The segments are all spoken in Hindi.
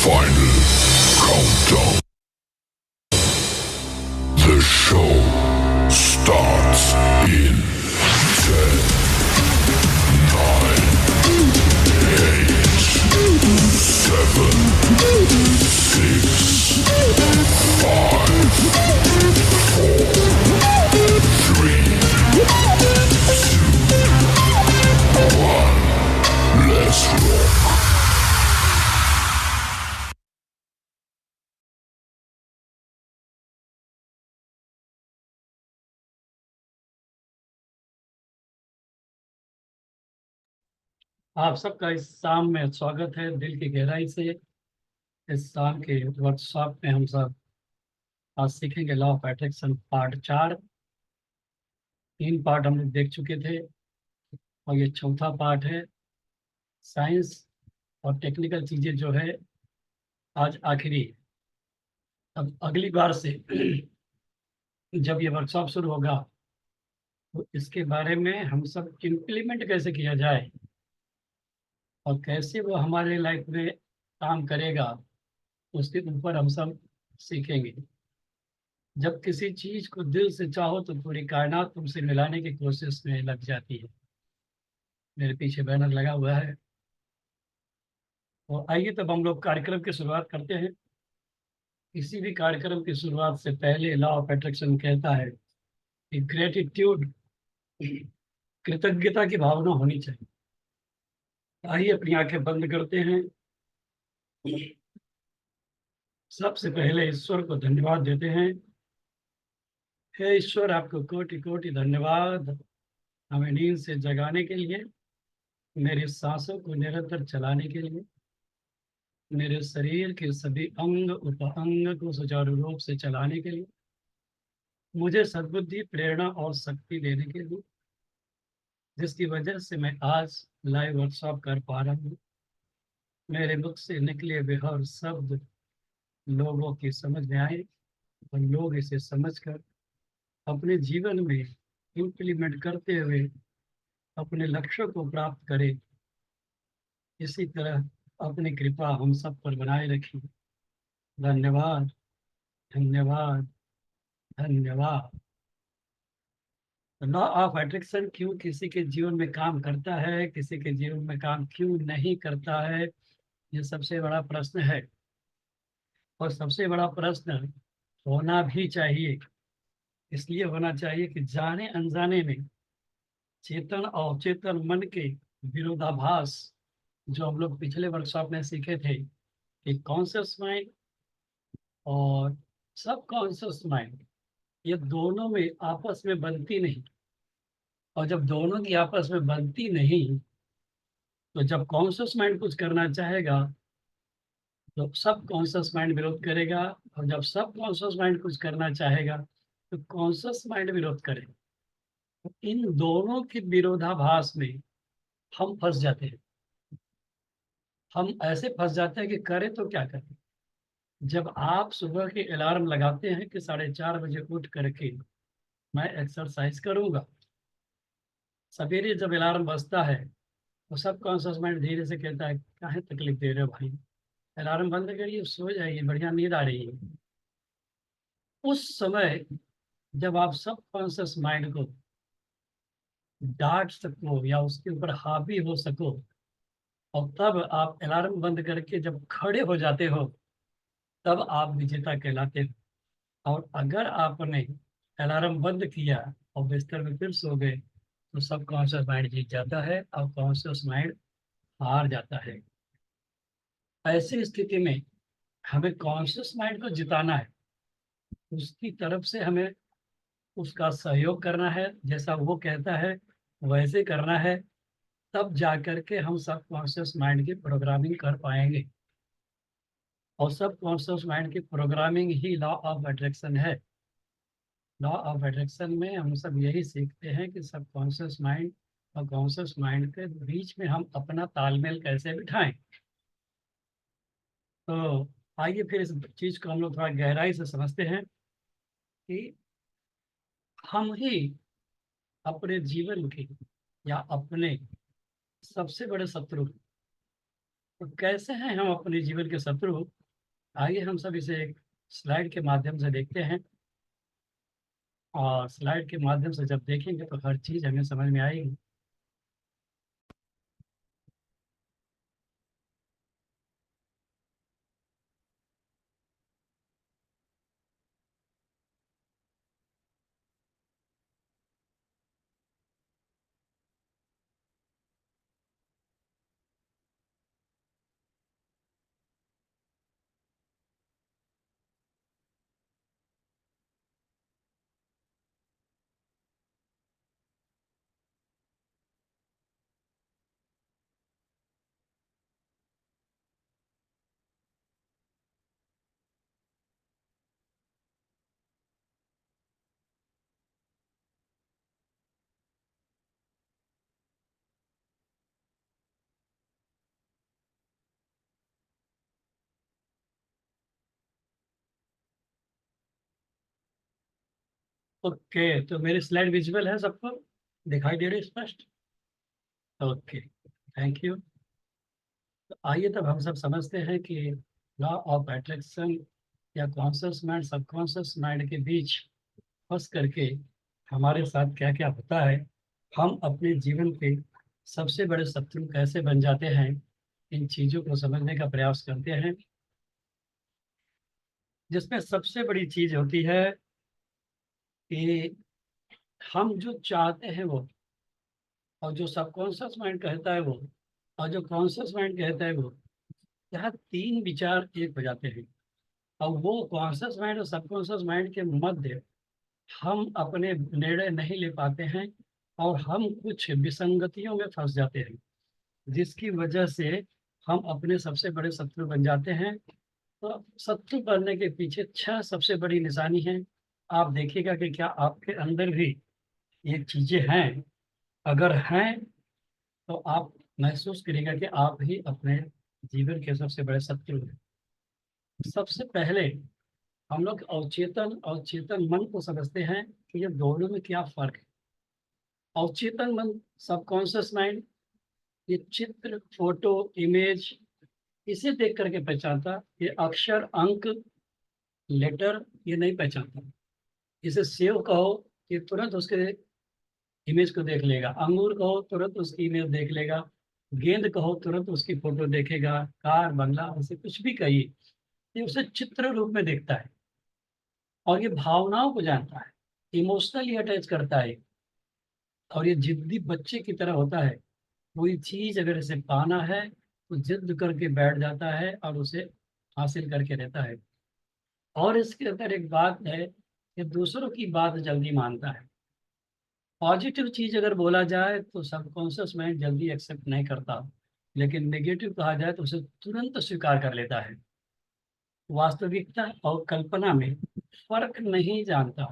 Final countdown. The show starts in 10, 9, 8, 7, 6, 5, 4, 3, 2, 1. Let's rock. आप सबका इस शाम में स्वागत है दिल की गहराई से। इस शाम के वर्कशॉप में हम सब आज सीखेंगे law of attraction part 4। 3 part हम लोग देख चुके थे और ये चौथा पार्ट है। साइंस और टेक्निकल चीज़ें जो है आज आखिरी है। अब अगली बार से जब ये वर्कशॉप शुरू होगा तो इसके बारे में हम सब इम्प्लीमेंट कैसे किया जाए और कैसे वो हमारे लाइफ में काम करेगा, उसके ऊपर हम सब सीखेंगे। जब किसी चीज को दिल से चाहो तो पूरी कायनात तुमसे मिलाने की कोशिश में लग जाती है। मेरे पीछे बैनर लगा हुआ है। तो आइए तब हम लोग कार्यक्रम की शुरुआत करते हैं। किसी भी कार्यक्रम की शुरुआत से पहले लॉ ऑफ अट्रैक्शन कहता है कि ग्रेटिट्यूड, कृतज्ञता की भावना होनी चाहिए। आइए अपनी आंखें बंद करते हैं। सबसे पहले ईश्वर को धन्यवाद देते हैं। हे ईश्वर, आपको कोटि कोटि धन्यवाद हमें नींद से जगाने के लिए, मेरी सांसों को निरंतर चलाने के लिए, मेरे शरीर के सभी अंग उपांग को सुचारू रूप से चलाने के लिए, मुझे सद्बुद्धि, प्रेरणा और शक्ति देने के लिए, जिसकी वजह से मैं आज लाइव वर्कशॉप कर पा रहा हूँ। मेरे मुख से निकले बेहद शब्द लोगों की समझ में आए और लोग इसे समझकर अपने जीवन में इम्प्लीमेंट करते हुए अपने लक्ष्यों को प्राप्त करें। इसी तरह अपनी कृपा हम सब पर बनाए रखिए। धन्यवाद, धन्यवाद, धन्यवाद। लॉ ऑफ अट्रैक्शन क्यों किसी के जीवन में काम करता है, किसी के जीवन में काम क्यों नहीं करता है, ये सबसे बड़ा प्रश्न है। और सबसे बड़ा प्रश्न होना भी चाहिए। इसलिए होना चाहिए कि जाने अनजाने में चेतन और अचेतन मन के विरोधाभास, जो हम लोग पिछले वर्कशॉप में सीखे थे कि कॉन्शियस माइंड और सब कॉन्शियस माइंड, ये दोनों में आपस में बनती नहीं। और जब दोनों की आपस में बनती नहीं, तो जब कॉन्शियस माइंड कुछ करना चाहेगा तो सब कॉन्शियस माइंड विरोध करेगा, और जब सब कॉन्शियस माइंड कुछ करना चाहेगा तो कॉन्शियस माइंड विरोध करेगा। तो इन दोनों के विरोधाभास में हम फंस जाते हैं। हम ऐसे फंस जाते हैं कि करें तो क्या करें। जब आप सुबह के अलार्म लगाते हैं कि 4:30 बजे उठ करके मैं एक्सरसाइज करूंगा, सवेरे जब अलार्म बजता है तो सब कॉन्शियस माइंड धीरे से कहता है काहे तकलीफ दे रहे हो भाई, अलार्म बंद करिए, सो जाइए, बढ़िया नींद आ रही है। उस समय जब आप सब कॉन्शियस माइंड को डांट सको या उसके ऊपर हावी हो सको, और तब आप अलार्म बंद करके जब खड़े हो जाते हो, तब आप विजेता कहलाते हो। और अगर आपने अलार्म बंद किया और बिस्तर में फिर सो गए तो सब कॉन्शियस माइंड जीत जाता है और कॉन्शियस माइंड हार जाता है। ऐसी स्थिति में हमें कॉन्शियस माइंड को जिताना है। उसकी तरफ से हमें उसका सहयोग करना है, जैसा वो कहता है वैसे करना है। तब जा करके हम सब कॉन्शियस माइंड की प्रोग्रामिंग कर पाएंगे। और सब कॉन्शियस माइंड की programming he law of attraction है। लॉ ऑफ अट्रैक्शन में हम सब यही सीखते हैं कि सब कॉन्शियस माइंड और कॉन्शियस माइंड के बीच में हम अपना तालमेल कैसे बिठाएं। तो आइए फिर इस चीज को हम लोग थोड़ा गहराई से समझते हैं कि हम ही अपने जीवन के या अपने सबसे बड़े शत्रु हैं। तो कैसे हैं हम अपने जीवन के शत्रु? आइए हम सब इसे एक स्लाइड के माध्यम से देखते हैं, और स्लाइड के माध्यम से जब देखेंगे तो हर चीज़ हमें समझ में आएगी। ओके, तो मेरी स्लाइड विजुअल है, सबको दिखाई दे रही है स्पष्ट? Okay, thank you. तो आइए तब हम सब समझते हैं कि लॉ ऑफ अट्रैक्शन या कॉन्शियस माइंड सबकॉन्शियस माइंड के बीच फंस करके हमारे साथ क्या क्या होता है। हम अपने जीवन के सबसे बड़े शत्रु कैसे बन जाते हैं, इन चीज़ों को समझने का प्रयास करते हैं। जिसमें सबसे बड़ी चीज़ होती है कि हम जो चाहते हैं वो, और जो सबकॉन्शियस माइंड कहता है वो, और जो कॉन्शियस माइंड कहता है वो, यहाँ तीन विचार एक हो जाते हैं। और वो कॉन्शियस माइंड और सबकॉन्शियस माइंड के मध्य हम अपने निर्णय नहीं ले पाते हैं, और हम कुछ विसंगतियों में फंस जाते हैं, जिसकी वजह से हम अपने सबसे बड़े शत्रु बन जाते हैं। तो शत्रु बनने के पीछे छह सबसे बड़ी निशानी है। आप देखिएगा कि क्या आपके अंदर भी ये चीजें हैं। अगर हैं तो आप महसूस करिएगा कि आप ही अपने जीवन के सबसे बड़े शत्रु हैं। सबसे पहले हम लोग अवचेतन और चेतन मन को समझते हैं कि ये दोनों में क्या फर्क है। अवचेतन मन, सबकॉन्शियस माइंड, ये चित्र, फोटो, इमेज, इसे देख करके पहचानता। ये अक्षर, अंक, लेटर, ये नहीं पहचानता। इसे सेव कहो कि तुरंत उसके इमेज को देख लेगा। अंगूर कहो तुरंत उसकी इमेज देख लेगा। गेंद कहो तुरंत उसकी फोटो देखेगा। कार, बंगला, उसे कुछ भी कहिए, ये उसे चित्र रूप में देखता है। और ये भावनाओं को जानता है, इमोशनली अटैच करता है। और ये जिद्दी बच्चे की तरह होता है। कोई चीज अगर इसे पाना है तो जिद करके बैठ जाता है और उसे हासिल करके रहता है। और इसके अंदर एक बात है कि दूसरों की बात जल्दी मानता है। पॉजिटिव चीज अगर बोला जाए तो सबकॉन्शियस माइंड जल्दी एक्सेप्ट नहीं करता, लेकिन नेगेटिव कहा जाए तो उसे तुरंत स्वीकार कर लेता है। वास्तविकता और कल्पना में फर्क नहीं जानता।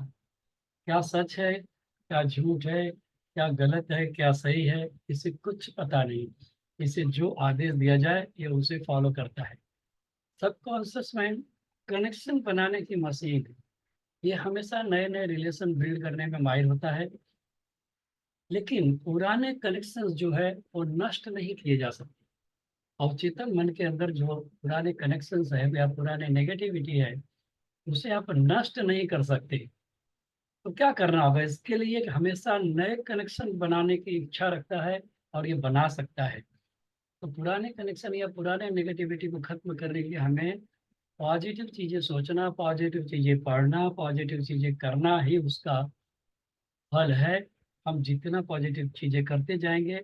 क्या सच है, क्या झूठ है, क्या गलत है, क्या सही है, इसे कुछ पता नहीं। इसे जो आदेश दिया जाए ये उसे फॉलो करता है। सबकॉन्शियस माइंड कनेक्शन बनाने की मशीन है। ये हमेशा नए नए रिलेशन बिल्ड करने में माहिर होता है। लेकिन पुराने कनेक्शन जो है वो नष्ट नहीं किए जा सकते। अवचेतन मन के अंदर जो पुराने कनेक्शन है या पुराने नेगेटिविटी है, उसे आप नष्ट नहीं कर सकते। तो क्या करना होगा इसके लिए कि हमेशा नए कनेक्शन बनाने की इच्छा रखता है, और ये बना सकता है। तो पुराने कनेक्शन या पुराने नेगेटिविटी को खत्म करने के लिए हमें पॉजिटिव चीजें सोचना, पॉजिटिव चीजें पढ़ना, पॉजिटिव चीजें करना ही उसका फल है। हम जितना पॉजिटिव चीजें करते जाएंगे,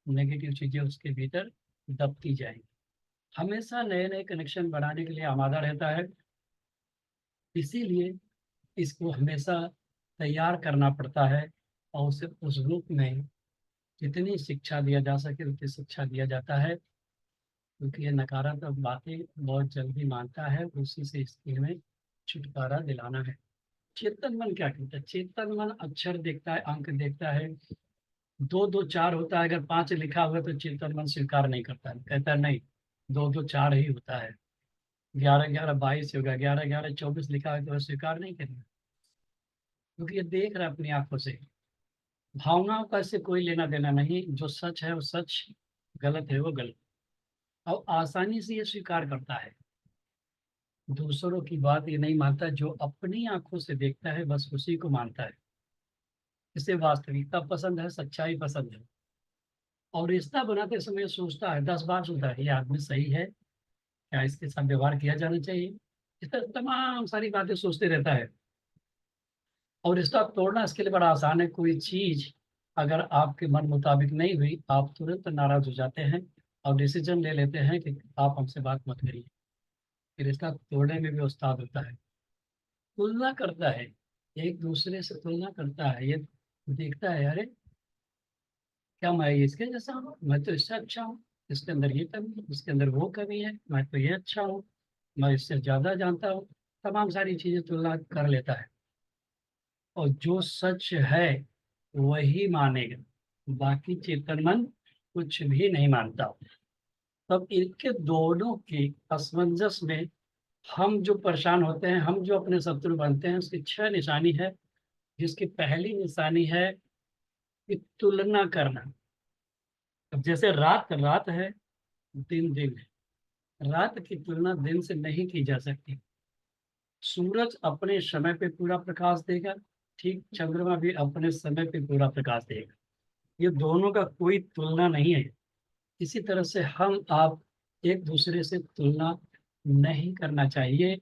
नेगेटिव चीजें उसके भीतर दबती जाएंगी। हमेशा नए नए कनेक्शन बनाने के लिए आमादा रहता है। इसीलिए इसको हमेशा तैयार करना पड़ता है, और उसे उस रूप में जितनी शिक्षा दिया जा सके उतनी शिक्षा दिया जाता है। क्योंकि ये नकारात्मक बातें बहुत जल्दी मानता है, उसी से इसकी हमें छुटकारा दिलाना है। चेतन मन क्या कहता है? चेतन मन अक्षर देखता है, अंक देखता है। दो दो चार होता है, अगर पांच लिखा हुआ है तो चेतन मन स्वीकार नहीं करता है, कहता है नहीं, दो दो चार ही होता है। 11 11 22 होगा, 11 11 24 लिखा है तो वह स्वीकार नहीं करेगा, क्योंकि ये देख रहा है अपनी आंखों से। भावनाओं का इससे कोई लेना देना नहीं। जो सच है वो सच, गलत है वो गलत। और आसानी से ये स्वीकार करता है। दूसरों की बात ये नहीं मानता, जो अपनी आंखों से देखता है बस उसी को मानता है। इसे वास्तविकता पसंद है, सच्चाई पसंद है। और रिश्ता बनाते समय सोचता है, 10 बार सोचता है ये आदमी सही है, क्या इसके साथ व्यवहार किया जाना चाहिए। इस तरह तमाम सारी बातें सोचते रहता है। और रिश्ता तोड़ना इसके लिए बड़ा आसान है। कोई चीज अगर आपके मन मुताबिक नहीं हुई, आप तुरंत नाराज हो जाते हैं और डिसीजन ले लेते हैं कि आप हमसे बात मत करिए। ये रिश्ता तोड़ने में भी उस्ताद होता है। तुलना करता है, एक दूसरे से तुलना करता है। ये देखता है, अरे क्या मैं इसके जैसा हूँ, मैं तो इससे अच्छा हूँ, इसके अंदर ये कमी है, इसके अंदर वो कमी है, मैं तो ये अच्छा हूँ, मैं इससे ज्यादा जानता हूँ। तमाम सारी चीजें तुलना कर लेता है। और जो सच है वही मानेगा, बाकी चेतन मन कुछ भी नहीं मानता। तब इनके दोनों की असमंजस में हम जो परेशान होते हैं, हम जो अपने शत्रु बनते हैं, उसकी 6 निशानी है। जिसकी पहली निशानी है कि तुलना करना। अब जैसे रात रात है, दिन दिन है। रात की तुलना दिन से नहीं की जा सकती। सूरज अपने समय पे पूरा प्रकाश देगा, ठीक चंद्रमा भी अपने समय पे पूरा प्रकाश देगा। ये दोनों का कोई तुलना नहीं है। इसी तरह से हम आप एक दूसरे से तुलना नहीं करना चाहिए।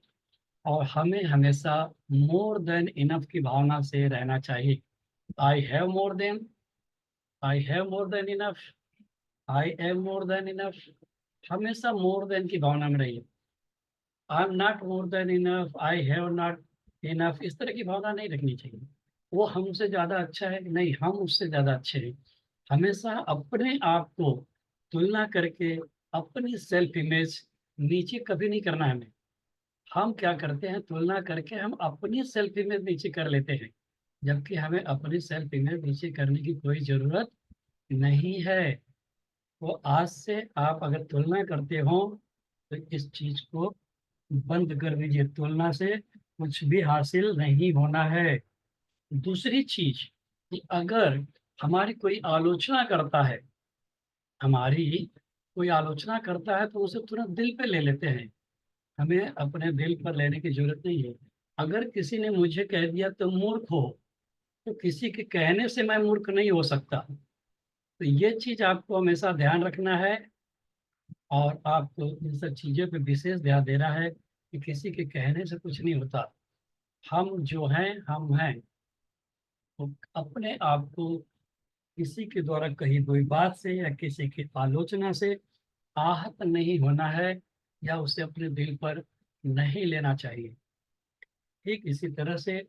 और हमें हमेशा मोर देन इनफ की भावना से रहना चाहिए। I have more than, I have more than enough, I am more than enough. हमेशा मोर देन की भावना में रहिए। I am not more than enough, I have not enough, इस तरह की भावना नहीं रखनी चाहिए। वो हमसे ज्यादा अच्छा है, नहीं हम उससे ज्यादा अच्छे हैं। हमेशा अपने आप को तुलना करके अपनी सेल्फ इमेज नीचे कभी नहीं करना है हमें। हम क्या करते हैं, तुलना करके हम अपनी सेल्फ इमेज नीचे कर लेते हैं, जबकि हमें अपनी सेल्फ इमेज नीचे करने की कोई जरूरत नहीं है। तो आज से आप अगर तुलना करते हो तो इस चीज को बंद कर दीजिए। तुलना से कुछ भी हासिल नहीं होना है। दूसरी चीज कि अगर हमारी कोई आलोचना करता है, हमारी कोई आलोचना करता है तो उसे तुरंत दिल पे ले लेते हैं। हमें अपने दिल पर लेने की जरूरत नहीं है। अगर किसी ने मुझे कह दिया तुम मूर्ख हो, तो किसी के कहने से मैं मूर्ख नहीं हो सकता। तो ये चीज आपको हमेशा ध्यान रखना है। और आपको इन सब चीजों पे विशेष ध्यान देना है कि किसी के कहने से कुछ नहीं होता। हम जो हैं हम हैं। तो अपने आप को किसी के द्वारा कही कोई बात से या किसी की आलोचना से आहत नहीं होना है, या उसे अपने दिल पर नहीं लेना चाहिए। ठीक इसी तरह से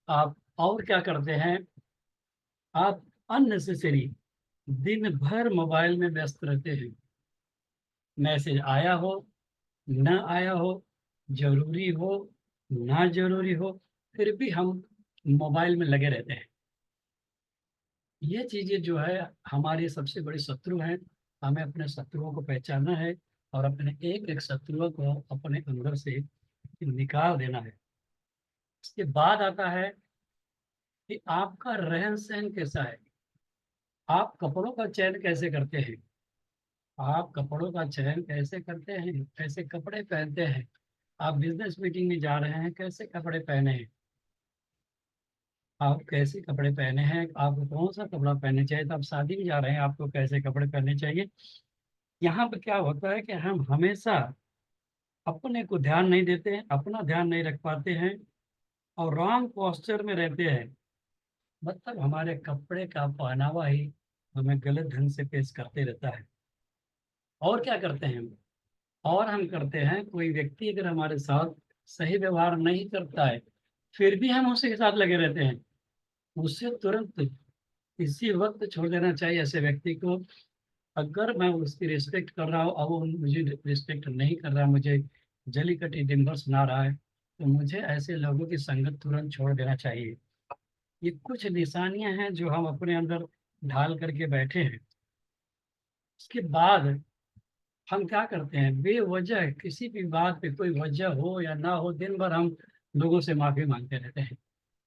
आप और क्या करते हैं, आप अननेसेसरी दिन भर मोबाइल में व्यस्त रहते हैं। मैसेज आया हो न आया हो, जरूरी हो ना जरूरी हो, फिर भी हम मोबाइल में लगे रहते हैं। ये चीजें जो है हमारी सबसे बड़ी शत्रु हैं। हमें अपने शत्रुओं को पहचानना है और अपने एक एक शत्रुओं को अपने अंदर से निकाल देना है। इसके बाद आता है कि आपका रहन सहन कैसा है। आप कपड़ों का चयन कैसे करते हैं, आप कपड़ों का चयन कैसे करते हैं, कैसे कपड़े पहनते हैं। आप बिजनेस मीटिंग में जा रहे हैं, कैसे कपड़े पहने हैं, आप कैसे कपड़े पहने हैं, आपको कौन सा कपड़ा पहनना चाहिए। तो आप शादी में जा रहे हैं, आपको कैसे कपड़े पहनने चाहिए। यहाँ पे क्या होता है कि हम हमेशा अपने को ध्यान नहीं देते हैं, अपना ध्यान नहीं रख पाते हैं और रॉन्ग पोस्चर में रहते हैं। मतलब हमारे कपड़े का पहनावा ही हमें गलत ढंग से पेश करते रहता है। और क्या करते हैं हम, और हम करते हैं कोई व्यक्ति अगर हमारे साथ सही व्यवहार नहीं करता है, फिर भी हम उसी के साथ लगे रहते हैं। उसे तुरंत इसी वक्त छोड़ देना चाहिए ऐसे व्यक्ति को। अगर मैं उसकी रिस्पेक्ट कर रहा हूँ और वो मुझे रिस्पेक्ट नहीं कर रहा, मुझे जली कटी दिन भर सुना रहा है, तो मुझे ऐसे लोगों की संगत तुरंत छोड़ देना चाहिए। ये कुछ निशानियां हैं जो हम अपने अंदर ढाल करके बैठे हैं। उसके बाद हम क्या करते हैं, बेवजह किसी भी बात पे कोई वजह हो या ना हो, दिन भर हम लोगों से माफी मांगते रहते हैं।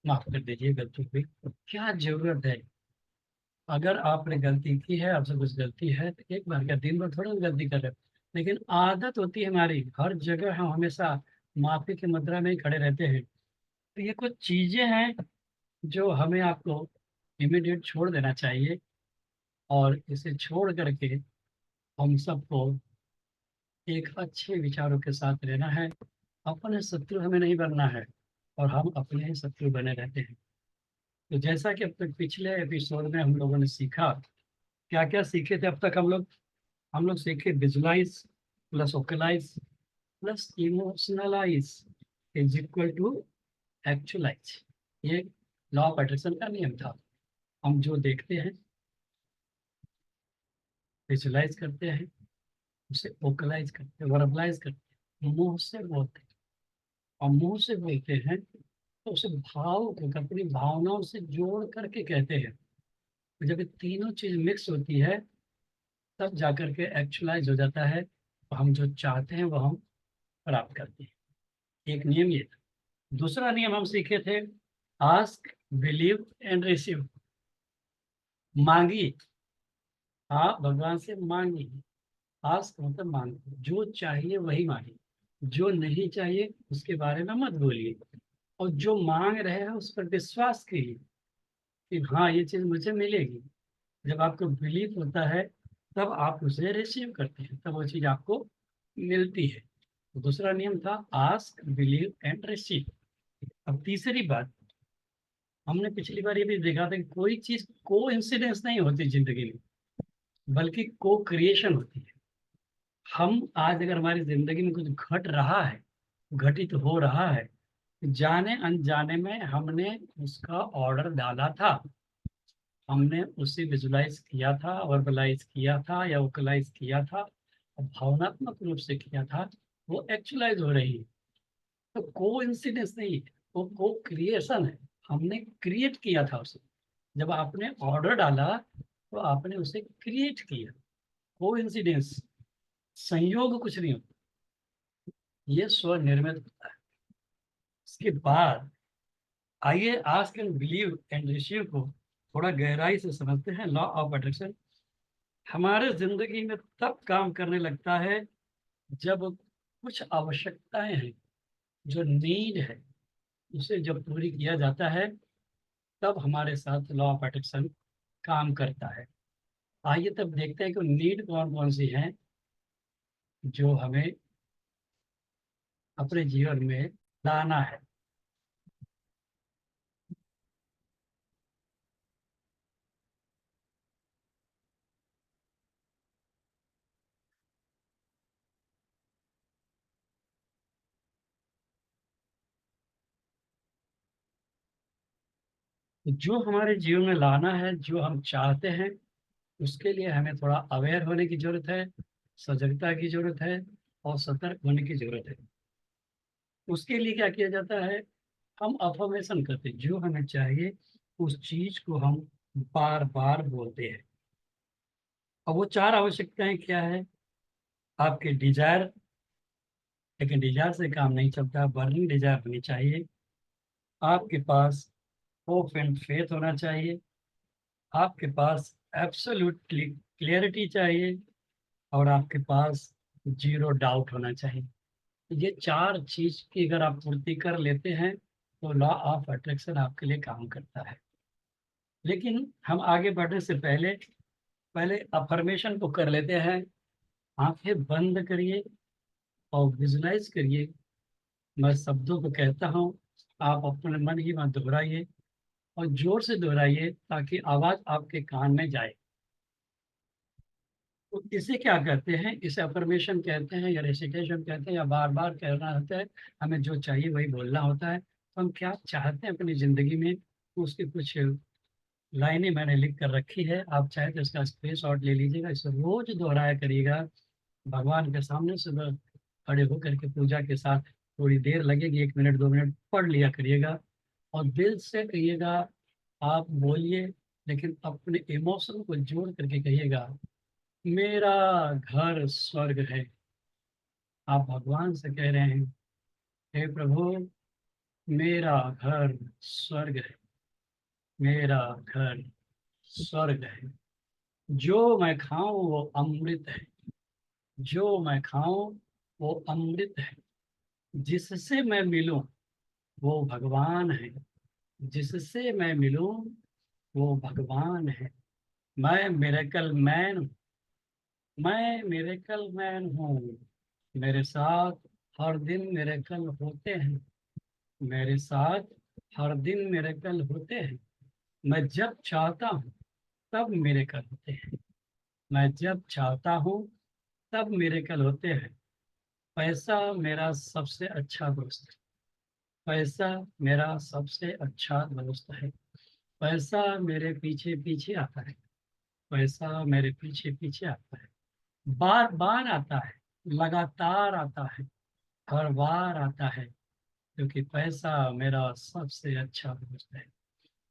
माफ कर दीजिए, गलती हुई, क्या जरूरत है। अगर आपने गलती की है, आपसे कुछ गलती है, तो एक बार क्या दिन भर थोड़ा गलती कर रहे हो। लेकिन आदत होती है हमारी, हर जगह हम हमेशा माफी की मुद्रा में ही खड़े रहते हैं। तो ये कुछ चीजें हैं जो हमें आपको इमीडिएट छोड़ देना चाहिए, और इसे छोड़ करके हम सबको एक अच्छे विचारों के साथ रहना है। अपने शत्रु हमें नहीं बनना है, और हम अपने ही शत्रु बने रहते हैं। तो जैसा कि अब तक पिछले एपिसोड में हम लोगों ने सीखा, क्या क्या सीखे थे अब तक हम लोग सीखे visualise plus vocalise plus emotionalise is equal to actualise. ये लॉ ऑफ अट्रैक्शन का नियम था। हम जो देखते हैं, विजुलाइज करते हैं, उसे ओकलाइज करते हैं, वर्बलाइज करते हैं, मुंह से बोलते हैं। और मुंह से बोलते हैं तो उसे भाव को अपनी भावनाओं से जोड़ करके कहते हैं। तो जब ये तीनों चीज मिक्स होती है, तब जाकर के एक्चुअलाइज हो जाता है, तो हम जो चाहते हैं वो हम प्राप्त करते हैं। एक नियम ये था। दूसरा नियम हम सीखे थे, आस्क बिलीव एंड रिसीव। मांगिए, आप भगवान से मांगिए। आस्क मतलब मांगिए, जो चाहिए वही मांगिए, जो नहीं चाहिए उसके बारे में मत बोलिए। और जो मांग रहे हैं उस पर विश्वास कीजिए कि हाँ ये चीज मुझे मिलेगी। जब आपको बिलीव होता है, तब आप उसे रिसीव करते हैं, तब वो चीज आपको मिलती है। तो दूसरा नियम था आस्क बिलीव एंड रिसीव। अब तीसरी बात, हमने पिछली बार ये भी देखा था कि कोई चीज को इंसिडेंस नहीं होती जिंदगी में, बल्कि को क्रिएशन होती है। हम आज अगर हमारी जिंदगी में कुछ घट रहा है, घटित हो रहा है, जाने अनजाने में हमने उसका ऑर्डर डाला था, हमने उसे विजुलाइज किया था, वर्बलाइज किया था या वोकलाइज किया था, और भावनात्मक रूप से किया था, वो एक्चुअलाइज हो रही है। तो को इंसिडेंस नहीं है, वो को क्रिएशन है। हमने क्रिएट किया था उसे। जब आपने ऑर्डर डाला तो आपने उसे क्रिएट किया। को इंसिडेंस, संयोग कुछ नहीं होता, ये स्वनिर्मित होता है। इसके बाद आइए ask and believe and receive को थोड़ा गहराई से समझते हैं। लॉ ऑफ अट्रैक्शन हमारे जिंदगी में तब काम करने लगता है जब कुछ आवश्यकताएं हैं, जो नीड है, उसे जब पूरी किया जाता है, तब हमारे साथ लॉ ऑफ अट्रैक्शन काम करता है। आइए तब देखते हैं कि नीड कौन कौन सी हैं जो हमें अपने जीवन में लाना है। जो हमारे जीवन में लाना है, जो हम चाहते हैं, उसके लिए हमें थोड़ा अवेयर होने की जरूरत है, सजगता की जरूरत है, और सतर्क होने की जरूरत है। उसके लिए क्या किया जाता है, हम अफर्मेशन करते हैं। जो हमें चाहिए उस चीज को हम बार बार बोलते हैं। और वो चार आवश्यकताएं क्या है, आपके डिजायर, लेकिन डिजायर से काम नहीं चलता, बर्निंग डिजायर होनी चाहिए। आपके पास होप एंड फेथ होना चाहिए। आपके पास एब्सोल्युटली क्लियरिटी चाहिए। और आपके पास जीरो डाउट होना चाहिए। ये चार चीज की अगर आप पूर्ति कर लेते हैं, तो लॉ ऑफ अट्रैक्शन आपके लिए काम करता है। लेकिन हम आगे बढ़ने से पहले पहले अफर्मेशन को कर लेते हैं। आंखें बंद करिए और विजुलाइज करिए। मैं शब्दों को कहता हूँ, आप अपने मन ही में दोहराइए, और जोर से दोहराइए ताकि आवाज आपके कान में जाए। तो इसे क्या कहते हैं, इसे अफर्मेशन कहते हैं, या रेसिटेशन कहते हैं, या बार बार कहना होता है। हमें जो चाहिए वही बोलना होता है। तो हम क्या चाहते हैं अपनी जिंदगी में, उसकी कुछ लाइनें मैंने लिख कर रखी है। आप चाहे तो इसका स्क्रीनशॉट ले लीजिएगा, इसे रोज दोहराया करिएगा। भगवान के सामने सुबह खड़े होकर के पूजा के साथ थोड़ी देर लगेगी, 1 मिनट 2 मिनट पढ़ लिया करिएगा, और दिल से कहिएगा। आप बोलिए, लेकिन अपने इमोशन को जोड़ करके कहिएगा, मेरा घर स्वर्ग है। आप भगवान से कह रहे हैं, हे प्रभु, मेरा घर स्वर्ग है, मेरा घर स्वर्ग है। जो मैं खाऊं वो अमृत है, जो मैं खाऊं वो अमृत है, जिससे मैं मिलूं वो भगवान है, जिससे मैं मिलूं वो भगवान है। मैं मिरेकल मैन, मैं मिरेकल मैन हूँ। मेरे साथ हर दिन मिरेकल होते हैं, मेरे साथ हर दिन मिरेकल होते हैं। मैं जब चाहता हूँ तब मिरेकल होते हैं, मैं जब चाहता हूँ तब मिरेकल होते हैं। पैसा मेरा सबसे अच्छा दोस्त है, पैसा मेरा सबसे अच्छा दोस्त है। पैसा मेरे पीछे पीछे आता है, पैसा मेरे पीछे पीछे आता है। बार बार आता है, लगातार आता है, हर बार आता है, क्योंकि पैसा मेरा सबसे अच्छा दोस्त है।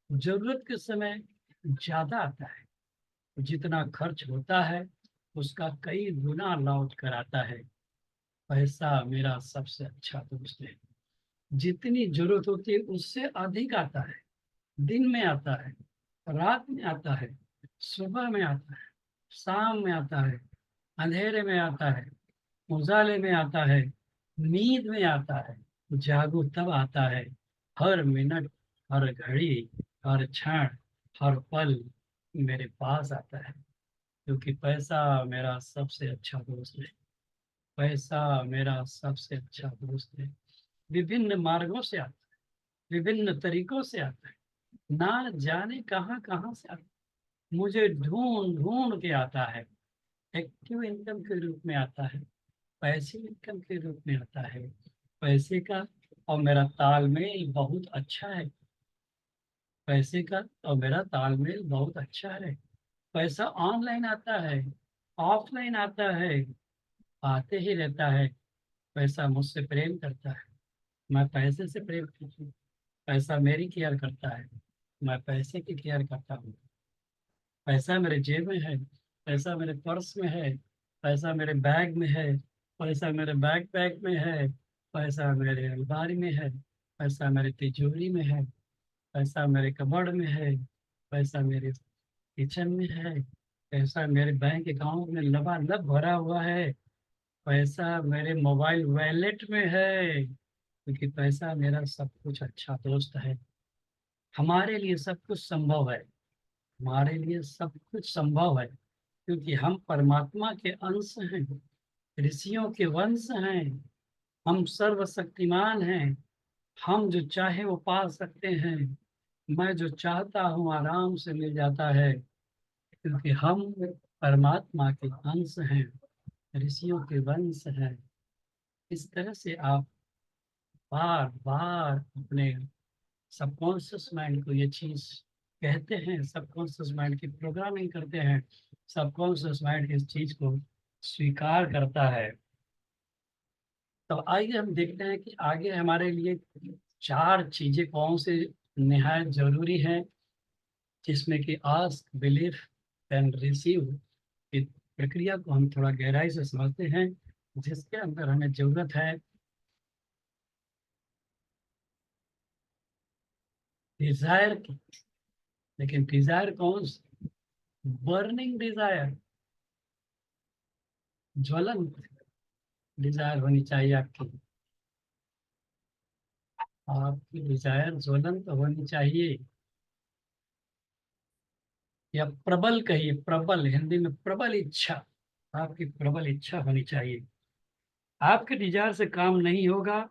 जरूरत के समय ज्यादा आता है, जितना खर्च होता है उसका कई गुना लौट कर आता है। पैसा मेरा सबसे अच्छा दोस्त है। जितनी जरूरत होती है उससे अधिक आता है। दिन में आता है, रात में आता है, सुबह में आता है, शाम में आता है, अंधेरे में आता है, उजाले में आता है, नींद में आता है, जागो तब आता है। हर मिनट, हर घड़ी, हर क्षण, हर पल मेरे पास आता है, क्योंकि पैसा मेरा सबसे अच्छा दोस्त है। पैसा मेरा सबसे अच्छा दोस्त है। विभिन्न मार्गों से आता है, विभिन्न तरीकों से आता है, ना जाने कहाँ कहाँ से आता है। मुझे ढूंढ ढूंढ के आता है। एक्टिव इनकम के रूप में आता है, पैसिव इनकम के रूप में आता है। पैसे का और मेरा तालमेल बहुत अच्छा है, पैसे का और मेरा तालमेल बहुत अच्छा है। पैसा ऑनलाइन आता है, ऑफलाइन आता है, आते ही रहता है। पैसा मुझसे प्रेम करता है, मैं पैसे से प्रेम करता हूँ। पैसा मेरी केयर करता है, मैं पैसे की केयर करता हूँ। पैसा मेरे जेब में है, पैसा मेरे पर्स में है, पैसा मेरे बैग में है, पैसा मेरे बैग पैक में है, पैसा मेरे अलमारी में है, पैसा मेरे तिजोरी में है, पैसा मेरे कबर्ड में है, पैसा मेरे किचन में है, पैसा मेरे बैंक अकाउंट में लबालब भरा हुआ है, पैसा मेरे मोबाइल वॉलेट में है, क्योंकि पैसा मेरा सब कुछ अच्छा दोस्त है। हमारे लिए सब कुछ संभव है, हमारे लिए सब कुछ संभव है, क्योंकि हम परमात्मा के अंश हैं, ऋषियों के वंश हैं, हम सर्वशक्तिमान हैं। हम जो चाहे वो पा सकते हैं। मैं जो चाहता हूँ आराम से मिल जाता है, क्योंकि हम परमात्मा के अंश हैं, ऋषियों के वंश हैं। इस तरह से आप बार बार अपने सबकॉन्शियस माइंड को ये चीज कहते हैं, सबकॉन्शियस माइंड की प्रोग्रामिंग करते हैं, सबकॉन्शियस माइंड इस चीज को स्वीकार करता है। तो आइए हम देखते हैं कि आगे हमारे लिए चार चीजें कौन से निहायत जरूरी हैं, जिसमें कि आस्क, बिलीव एंड रिसीव की प्रक्रिया को हम थोड़ा गहराई से समझते हैं, जिसके अंदर हमें जरूरत है डिजायर की। लेकिन डिजायर कौन सी? बर्निंग डिजायर, ज्वलंत डिजायर होनी चाहिए आपकी। आपकी डिजायर ज्वलंत होनी चाहिए, या प्रबल कहिए, प्रबल, हिंदी में प्रबल इच्छा। आपकी प्रबल इच्छा होनी चाहिए। आपके डिजायर से काम नहीं होगा,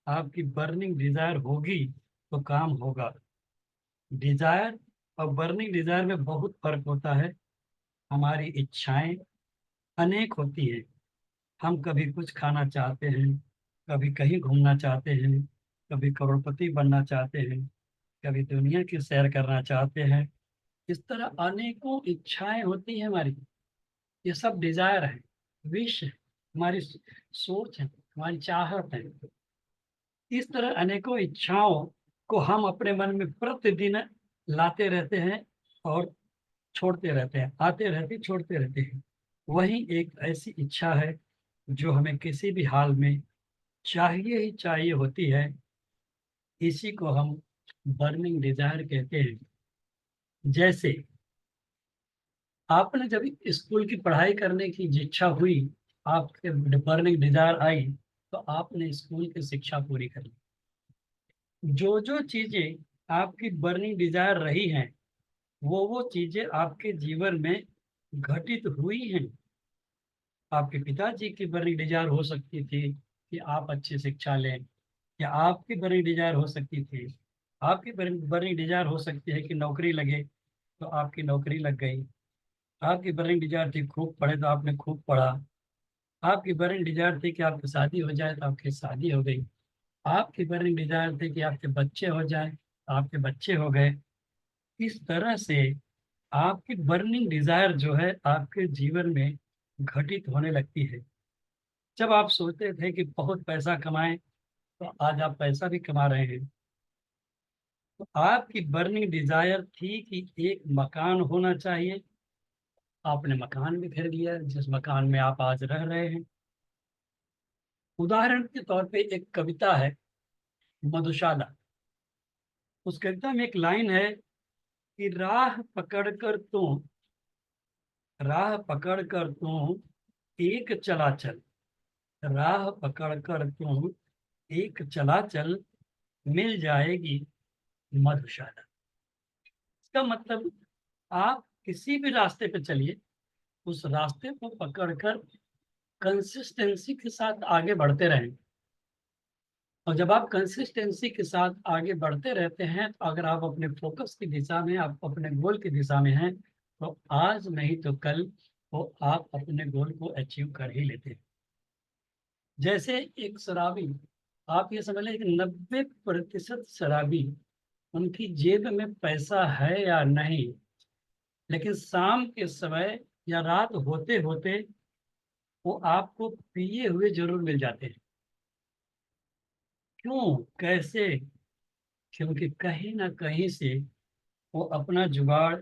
आपकी बर्निंग डिजायर होगी तो काम होगा। डिजायर और बर्निंग डिजायर में बहुत फर्क होता है। हमारी इच्छाएं अनेक होती हैं। हम कभी कुछ खाना चाहते हैं, कभी कहीं घूमना चाहते हैं, कभी करोड़पति बनना चाहते हैं, कभी दुनिया की सैर करना चाहते हैं। इस तरह अनेकों इच्छाएं होती हैं हमारी। ये सब डिजायर है, विश है, हमारी सोच है, हमारी चाहत है। इस तरह अनेकों इच्छाओं को हम अपने मन में प्रतिदिन लाते रहते हैं और छोड़ते रहते हैं, आते रहते छोड़ते रहते हैं। वही एक ऐसी इच्छा है जो हमें किसी भी हाल में चाहिए ही चाहिए होती है। इसी को हम बर्निंग डिजायर कहते हैं। जैसे आपने जब स्कूल की पढ़ाई करने की इच्छा हुई, आपके बर्निंग डिजायर आई तो आपने स्कूल की शिक्षा पूरी कर ली। जो जो चीजें आपकी बर्निंग डिजायर रही हैं वो चीजें आपके जीवन में घटित हुई हैं। आपके पिताजी की बर्निंग डिजायर हो सकती थी कि आप अच्छी शिक्षा लें, या आपकी बर्निंग डिजायर हो सकती थी, आपकी बर्निंग डिजायर हो सकती है कि नौकरी लगे तो आपकी नौकरी लग गई। आपकी बर्निंग डिजायर थी खूब पढ़े तो आपने खूब पढ़ा। आपकी बर्निंग डिजायर थी कि आपकी शादी हो जाए तो आपकी शादी हो गई। आपकी बर्निंग डिजायर थी कि आपके बच्चे हो जाए तो आपके बच्चे हो गए। इस तरह से आपकी बर्निंग डिजायर जो है आपके जीवन में घटित होने लगती है। जब आप सोचते थे कि बहुत पैसा कमाएं तो आज आप पैसा भी कमा रहे हैं। तो आपकी बर्निंग डिजायर थी कि एक मकान होना चाहिए। आपने मकान भी खरीद लिया जिस मकान में आप आज रह रहे हैं। उदाहरण के तौर पे एक कविता है, मधुशाला। उस कविता में एक लाइन है कि राह पकड़ कर तू एक चला चल, राह पकड़ कर तू एक चला चल, मिल जाएगी मधुशाला। इसका मतलब आप किसी भी रास्ते पे चलिए, उस रास्ते को पकड़कर कंसिस्टेंसी के साथ आगे बढ़ते रहें। और जब आप कंसिस्टेंसी के साथ आगे बढ़ते रहते हैं तो अगर आप अपने फोकस की दिशा में, आप अपने गोल की दिशा में हैं, तो आज नहीं तो कल वो आप अपने गोल को अचीव कर ही लेते हैं। जैसे एक शराबी, आप ये समझ लें कि 90% शराबी, उनकी जेब में पैसा है या नहीं, लेकिन शाम के समय या रात होते होते वो आपको पिए हुए जरूर मिल जाते हैं। क्यों, कैसे? क्योंकि कहीं ना कहीं से वो अपना जुगाड़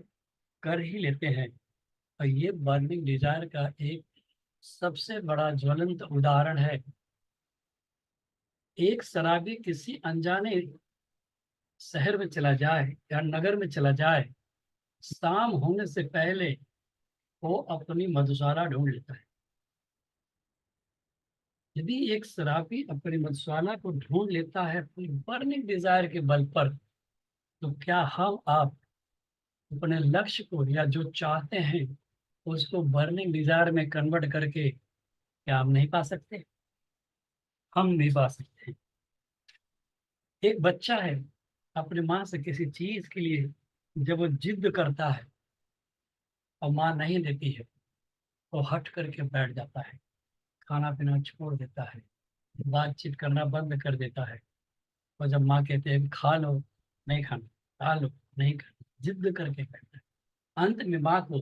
कर ही लेते हैं। और ये बर्निंग डिजायर का एक सबसे बड़ा ज्वलंत उदाहरण है। एक शराबी किसी अनजाने शहर में चला जाए या नगर में चला जाए, शाम होने से पहले वो अपनी मधुशाला ढूंढ लेता है। यदि एक शराबी अपनी मधुशाला को ढूंढ लेता है अपनी बर्निंग डिजायर के बल पर, तो क्या हम आप अपने लक्ष्य को या जो चाहते हैं उसको बर्निंग डिजायर में कन्वर्ट करके क्या हम नहीं पा सकते? हम नहीं पा सकते। एक बच्चा है, अपने माँ से किसी चीज के लिए जब वो जिद करता है और माँ नहीं देती है तो हट करके बैठ जाता है, खाना पीना छोड़ देता है, बातचीत करना बंद कर देता है। और जब माँ कहते हैं खा लो, नहीं खाना, खा लो, नहीं खाना, जिद करके बैठता है। अंत में माँ को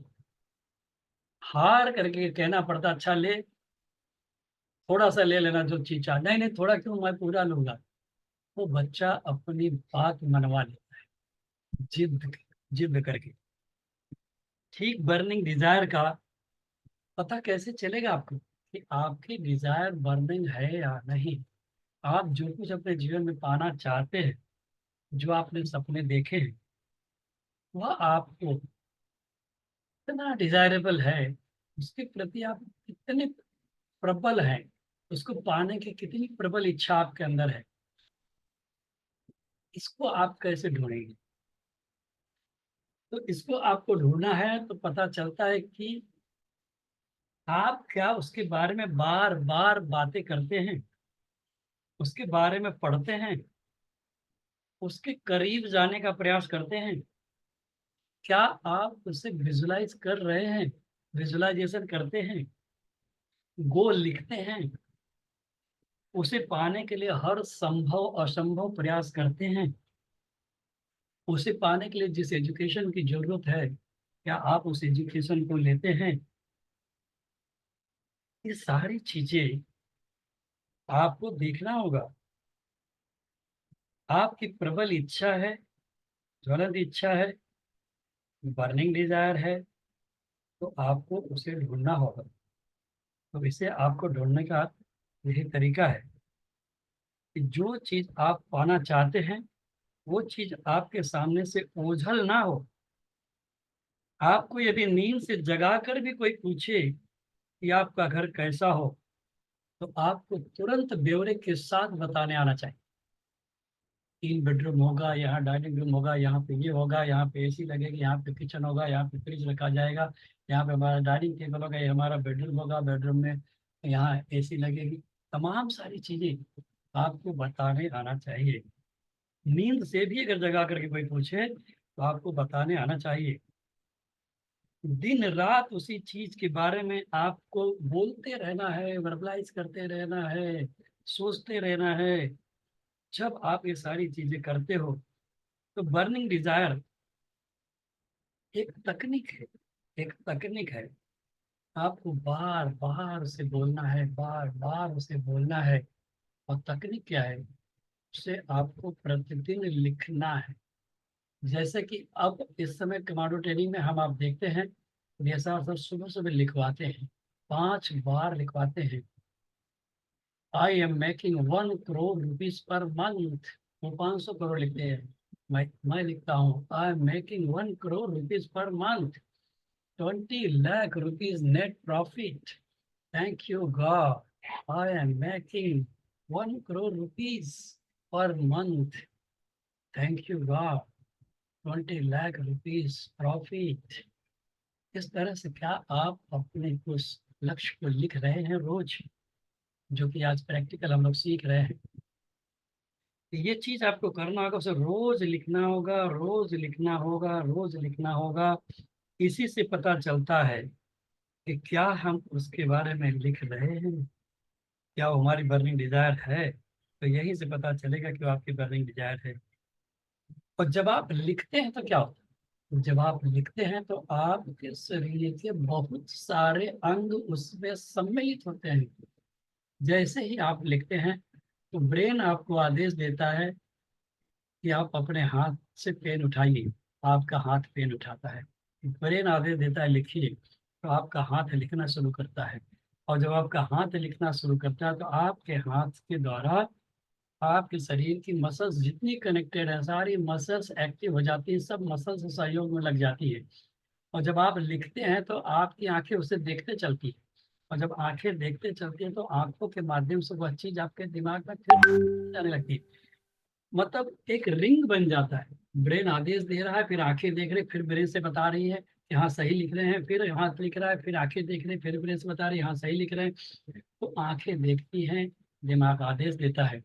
हार करके कहना पड़ता, अच्छा ले, थोड़ा सा ले लेना जो चीज चाह। नहीं नहीं, थोड़ा क्यों, मैं पूरा लूंगा। वो बच्चा अपनी बात मनवा लेता है, जिद जिद करके। ठीक बर्निंग डिजायर का पता कैसे चलेगा आपको कि आपकी डिजायर बर्निंग है या नहीं? आप जो कुछ अपने जीवन में पाना चाहते हैं, जो आपने सपने देखे हैं, वह आपको कितना डिजायरेबल है, उसके प्रति आप कितने प्रबल हैं, उसको पाने की कितनी प्रबल इच्छा आपके अंदर है, इसको आप कैसे ढूंढेंगे? तो इसको आपको ढूंढना है तो पता चलता है कि आप क्या उसके बारे में बार बार बातें करते हैं, उसके बारे में पढ़ते हैं, उसके करीब जाने का प्रयास करते हैं। क्या आप उसे विजुलाइज कर रहे हैं, विजुलाइजेशन करते हैं, गोल लिखते हैं, उसे पाने के लिए हर संभव असंभव प्रयास करते हैं? उसे पाने के लिए जिस एजुकेशन की जरूरत है, क्या आप उस एजुकेशन को लेते हैं? ये सारी चीजें आपको देखना होगा। आपकी प्रबल इच्छा है, ज्वलंत इच्छा है, बर्निंग डिजायर है, तो आपको उसे ढूंढना होगा। तो इसे आपको ढूंढने का यही तरीका है कि जो चीज आप पाना चाहते हैं वो चीज आपके सामने से ओझल ना हो। आपको यदि नींद से जगा कर भी कोई पूछे कि आपका घर कैसा हो, तो आपको तुरंत ब्यौरे के साथ बताने आना चाहिए। 3 बेडरूम होगा, यहाँ डाइनिंग रूम होगा, यहाँ पे ये होगा, यहाँ पे एसी लगेगी, यहाँ पे किचन होगा, यहाँ पे फ्रिज रखा जाएगा, यहाँ पे हमारा डाइनिंग टेबल होगा, ये हमारा बेडरूम होगा, बेडरूम में यहाँ एसी लगेगी। तमाम सारी चीजें आपको बताने आना चाहिए। नींद से भी अगर जगा करके कोई पूछे तो आपको बताने आना चाहिए। दिन रात उसी चीज के बारे में आपको बोलते रहना है, वर्बलाइज करते रहना है, सोचते रहना है। जब आप ये सारी चीजें करते हो तो बर्निंग डिजायर एक तकनीक है, एक तकनीक है। आपको बार बार उसे बोलना है, बार बार उसे बोलना है। और तकनीक क्या है? उसे आपको प्रतिदिन लिखना है। जैसे कि अब इस समय कमांडो ट्रेनिंग में हम आप देखते हैं, जैसा सर सुबह सुबह लिखवाते हैं, 5 बार लिखवाते हैं, I am making 1 crore rupees per month. वो 500 करोड़ लिखते हैं, मैं लिखता हूँ I am making 1 crore rupees per month, 20 lakh rupees net profit. Thank you God, I am making 1 crore rupees per month. Thank you God, 20 lakh rupees profit. इस तरह से क्या आप अपने उस लक्ष्य को लिख रहे हैं रोज, जो कि आज प्रैक्टिकल हम लोग सीख रहे हैं। तो ये चीज आपको करना होगा, उसे रोज लिखना होगा, रोज लिखना होगा, रोज लिखना होगा। इसी से पता चलता है कि क्या हम उसके बारे में लिख रहे हैं, क्या वो हमारी बर्निंग डिजायर है। तो यही से पता चलेगा कि वो आपकी बर्निंग डिजायर है। और जब आप लिखते हैं तो क्या होता है? जब आप लिखते हैं तो आपके शरीर के बहुत सारे अंग उसमें सम्मिलित होते हैं। जैसे ही आप लिखते हैं तो ब्रेन आपको आदेश देता है कि आप अपने हाथ से पेन उठाइए। आपका हाथ पेन उठाता है, ब्रेन आदेश देता है लिखिए, तो आपका हाथ लिखना शुरू करता है। और जब आपका हाथ लिखना शुरू करता है तो आपके हाथ के द्वारा आपके शरीर की मसल्स जितनी कनेक्टेड है, सारी मसल्स एक्टिव हो जाती है, सब मसल्स सहयोग में लग जाती है। और जब आप लिखते हैं तो आपकी आंखें उसे देखते चलती है। और जब आंखें देखते चलती हैं तो आंखों के माध्यम से वह चीज आपके दिमाग में फिर जाने लगती है। मतलब एक रिंग बन जाता है। ब्रेन आदेश दे रहा है, फिर आंखें देख रही, फिर ब्रेन से बता रही है कि हाँ सही लिख रहे हैं, फिर हाथ लिख रहा है, फिर आंखें देख रही, फिर ब्रेन से बता रही है हाँ सही लिख रहे हैं। तो आंखें देखती हैं, दिमाग आदेश देता है।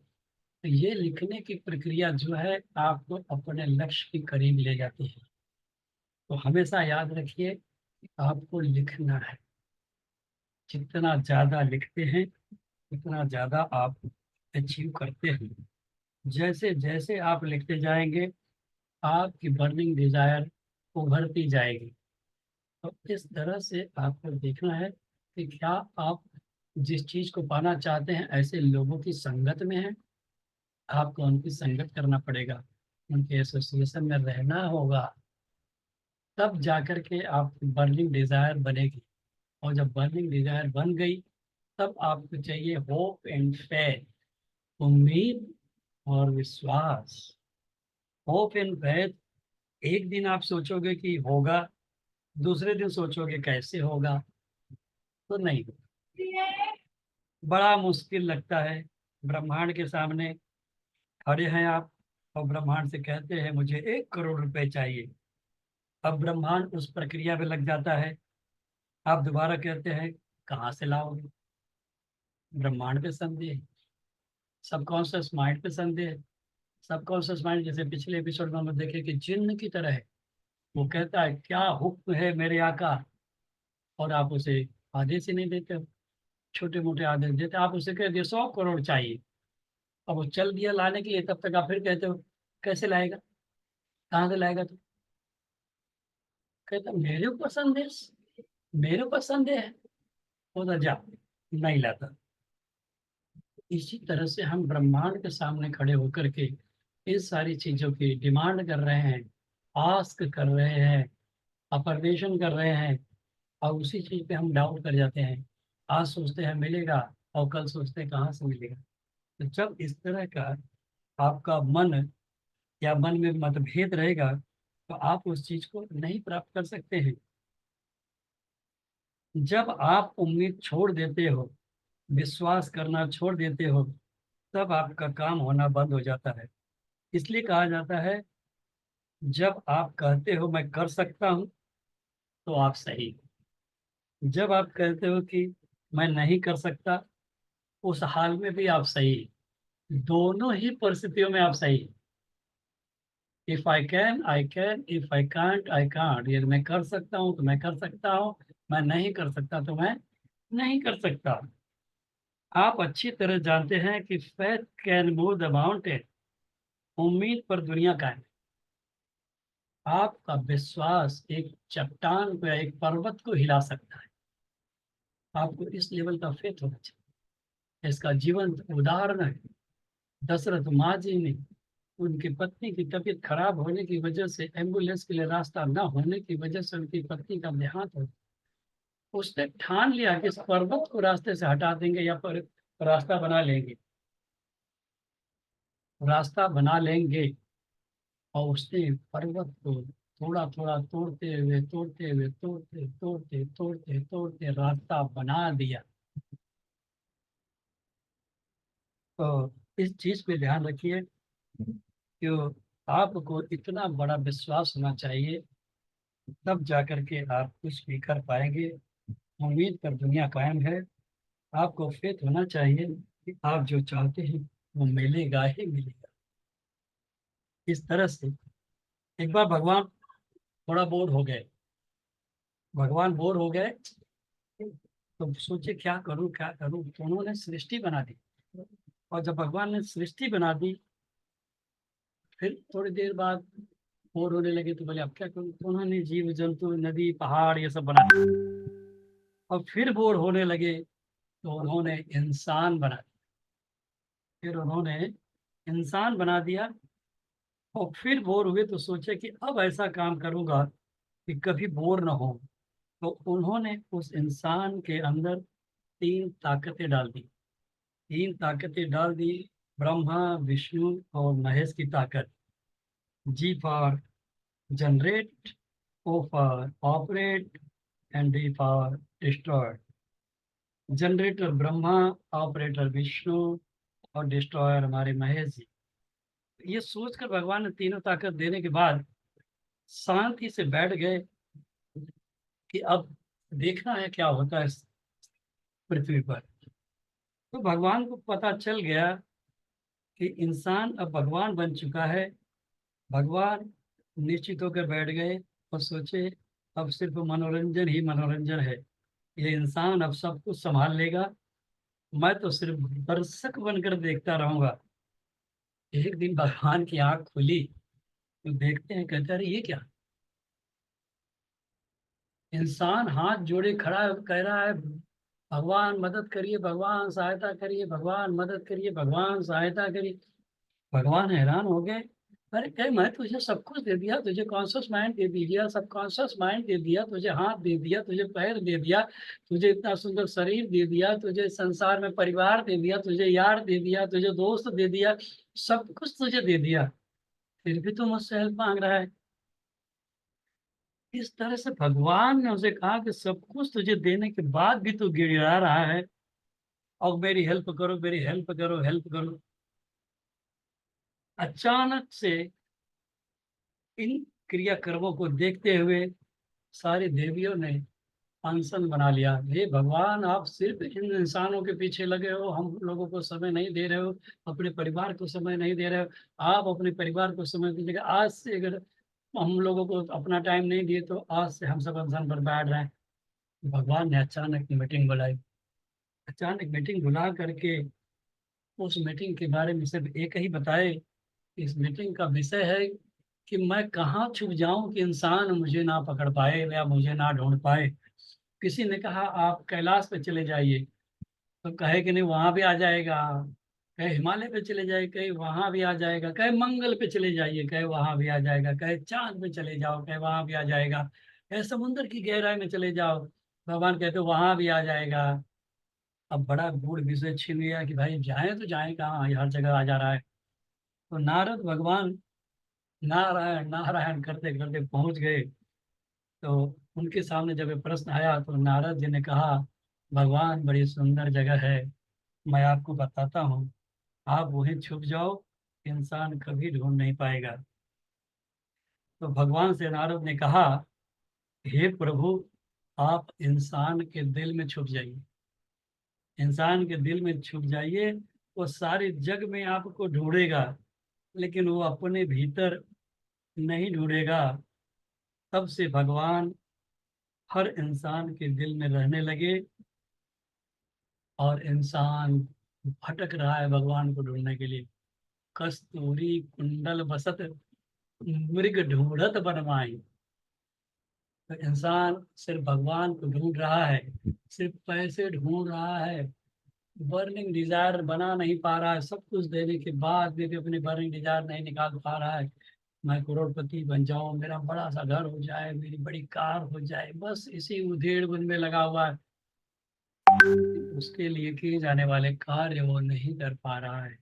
तो ये लिखने की प्रक्रिया जो है आपको अपने लक्ष्य के करीब ले जाती है। तो हमेशा याद रखिए, आपको लिखना है। जितना ज्यादा लिखते हैं उतना ज्यादा आप अचीव करते हैं। जैसे जैसे आप लिखते जाएंगे आपकी बर्निंग डिजायर उभरती जाएगी। तो इस तरह से आपको देखना है कि क्या आप जिस चीज को पाना चाहते हैं ऐसे लोगों की संगत में हैं। आपको उनकी संगत करना पड़ेगा, उनके एसोसिएशन में रहना होगा, तब जाकर के आपकी बर्निंग डिजायर बनेगी। और जब बर्निंग डिजायर बन गई तब आपको चाहिए होप एंड फेथ, उम्मीद और विश्वास। होप एंड फेथ, एक दिन आप सोचोगे कि होगा, दूसरे दिन सोचोगे कैसे होगा, तो नहीं होगा। बड़ा मुश्किल लगता है। ब्रह्मांड के सामने खड़े हैं आप और ब्रह्मांड से कहते हैं मुझे 1 करोड़ रुपए चाहिए। अब ब्रह्मांड उस प्रक्रिया में लग जाता है। आप दोबारा कहते हैं कहाँ से लाओगे? ब्रह्मांड पे संदेह, सबकॉन्शियस माइंड पे संदेह। सबकॉन्शियस माइंड जैसे पिछले एपिसोड में हम लोग देखे कि जिन्न की तरह है। वो कहता है क्या हुक्म है मेरे आका, और आप उसे आदेश ही नहीं देते हो। छोटे मोटे आदेश देते, आप उसे कह दिए 100 करोड़ चाहिए, अब वो चल दिया लाने के लिए, तब तक आप फिर कहते हो कैसे लाएगा, कहाँ से लाएगा? तो कहता मेरे ऊपर संदेश, मेरे ऊपर संदेह है, वो तो जा नहीं लाता। इसी तरह से हम ब्रह्मांड के सामने खड़े होकर के इस सारी चीजों की डिमांड कर रहे हैं, आस्क कर रहे हैं, अपर्देशन कर रहे हैं। और उसी चीज पे हम डाउट कर जाते हैं। आज सोचते हैं मिलेगा और कल सोचते हैं कहाँ से मिलेगा। तो जब इस तरह का आपका मन या मन में मतभेद रहेगा तो आप उस चीज को नहीं प्राप्त कर सकते हैं। जब आप उम्मीद छोड़ देते हो, विश्वास करना छोड़ देते हो, तब आपका काम होना बंद हो जाता है। इसलिए कहा जाता है, जब आप कहते हो मैं कर सकता हूँ, तो आप सही हो। जब आप कहते हो कि मैं नहीं कर सकता, उस हाल में भी आप सही हो। दोनों ही परिस्थितियों में आप सही हो। If I can I can, if I can't I can't. यदि मैं कर सकता हूँ तो मैं कर सकता हूँ, मैं नहीं कर सकता तो मैं नहीं कर सकता। आप अच्छी तरह जानते हैं कि faith can move the mountain. उम्मीद पर दुनिया का है। आपका विश्वास एक चट्टान को या एक पर्वत को हिला सकता है। आपको इस लेवल का फेथ होना चाहिए। इसका जीवंत उदाहरण है दशरथ माँ जी ने। उनकी पत्नी की तबीयत खराब होने की वजह से, एम्बुलेंस के लिए रास्ता न होने की वजह से उनकी पत्नी का देहांत हो। उसने ठान लिया कि इस पर्वत को रास्ते से हटा देंगे या पर रास्ता बना लेंगे, रास्ता बना लेंगे। और उसने पर्वत को थोड़ा थोड़ा तोड़ते हुए तोड़ते हुए तोड़ते तोड़ते तोड़ते तोड़ते रास्ता बना दिया। तो इस चीज पे ध्यान रखिए कि आपको इतना बड़ा विश्वास होना चाहिए, तब जाकर के आप कुछ भी कर पाएंगे। उम्मीद पर दुनिया कायम है। आपको फेथ होना चाहिए कि आप जो चाहते हैं वो मिलेगा ही मिलेगा। इस तरह से एक बार भगवान थोड़ा बोर हो गए। भगवान बोर हो गए तो सोचे क्या करूं क्या करूं, तो उन्होंने सृष्टि बना दी। और जब भगवान ने सृष्टि बना दी, फिर थोड़ी देर बाद बोर होने लगे तो बोले अब क्या करूं, तो उन्होंने जीव जंतु नदी पहाड़ ये सब बना दिया। और फिर बोर होने लगे तो उन्होंने इंसान बना दिया। फिर उन्होंने इंसान बना दिया। और फिर बोर हुए तो सोचे कि अब ऐसा काम करूंगा कि कभी बोर ना हो। तो उन्होंने उस इंसान के अंदर तीन ताकतें डाल दी। तीन ताकतें डाल दी, ब्रह्मा विष्णु और महेश की ताकत। G for generate, O for operate, and D for destroy. Generator Brahma, operator Vishnu और डिस्ट्रॉयर हमारे महेश जी। ये सोचकर भगवान ने तीनों ताकत देने के बाद शांति से बैठ गए कि अब देखना है क्या होता है इस पृथ्वी पर। तो भगवान को पता चल गया कि इंसान अब भगवान बन चुका है। भगवान निश्चित होकर बैठ गए और सोचे अब सिर्फ मनोरंजन ही मनोरंजन है। ये इंसान अब सब कुछ संभाल लेगा, मैं तो सिर्फ दर्शक बनकर देखता रहूंगा। एक दिन भगवान की आंख खुली तो देखते हैं, कहते अरे ये क्या। इंसान हाथ जोड़े खड़ा है, कह रहा है भगवान मदद करिए, भगवान सहायता करिए, भगवान मदद करिए, भगवान सहायता करिए। भगवान हैरान हो गए। अरे कहे मैं तुझे सब कुछ दे दिया, तुझे कॉन्शियस माइंड दे दिया, सब कॉन्शियस माइंड दे दिया, तुझे हाथ दे दिया, तुझे पैर दे दिया, तुझे इतना सुंदर शरीर दे दिया, तुझे संसार में परिवार दे दिया, तुझे यार दे दिया, तुझे दोस्त दे दिया, सब कुछ तुझे दे दिया, फिर भी तू मुझसे हेल्प मांग रहा है। इस तरह से भगवान ने उसे कहा कि सब कुछ तुझे देने के बाद भी तू गिड़गिड़ा रहा है और मेरी हेल्प करो, मेरी हेल्प करो, हेल्प करो। अचानक से इन क्रियाकर्मों को देखते हुए सारी देवियों ने अनशन बना लिया। हे भगवान, आप सिर्फ इन इंसानों के पीछे लगे हो, हम लोगों को समय नहीं दे रहे हो, अपने परिवार को समय नहीं दे रहे हो। आप अपने परिवार को समय दीजिएगा। आज से अगर हम लोगों को अपना टाइम नहीं दिए तो आज से हम सब अनशन पर बैठ रहे हैं। भगवान ने अचानक मीटिंग बुलाई। अचानक मीटिंग बुला करके उस मीटिंग के बारे में सिर्फ एक ही बताए। इस मीटिंग का विषय है कि मैं कहाँ छुप जाऊं कि इंसान मुझे ना पकड़ पाए या मुझे ना ढूंढ पाए। किसी ने कहा आप कैलाश पे चले जाइए, तो कहे कि नहीं वहां भी आ जाएगा। कहे हिमालय पे चले जाइए, कहे वहां भी आ जाएगा। कहे मंगल पे चले जाइए, कहे वहां भी आ जाएगा। कहे चांद पे चले जाओ, कहे वहां भी आ जाएगा। कहे समुद्र की गहराई में चले जाओ, भगवान कहते वहां भी आ जाएगा। अब बड़ा गूढ़ विषय छीन लिया कि भाई जाए तो जाए कहाँ, ये हर जगह आ जा रहा है। तो नारद भगवान नारायण नारायण करते करते पहुंच गए तो उनके सामने जब ये प्रश्न आया तो नारद जी ने कहा, भगवान बड़ी सुंदर जगह है, मैं आपको बताता हूँ, आप वहीं छुप जाओ, इंसान कभी ढूंढ नहीं पाएगा। तो भगवान से नारद ने कहा, हे प्रभु, आप इंसान के दिल में छुप जाइए, इंसान के दिल में छुप जाइए, वो सारे जग में आपको ढूंढेगा, लेकिन वो अपने भीतर नहीं ढूंढेगा। तब से भगवान हर इंसान के दिल में रहने लगे, और इंसान भटक रहा है भगवान को ढूंढने के लिए। कस्तूरी कुंडल बसत, मृग ढूंढत बनमाई। तो इंसान सिर्फ भगवान को ढूंढ रहा है, सिर्फ पैसे ढूंढ रहा है, बर्निंग डिजायर बना नहीं पा रहा है, सब कुछ देने के बाद भी अपनी बर्निंग डिजायर नहीं निकाल पा रहा है। मैं करोड़पति बन जाऊं, मेरा बड़ा सा घर हो जाए, मेरी बड़ी कार हो जाए, बस इसी उधेड़ बुन में लगा हुआ है। उसके लिए किए जाने वाले कार्य वो नहीं कर पा रहा है।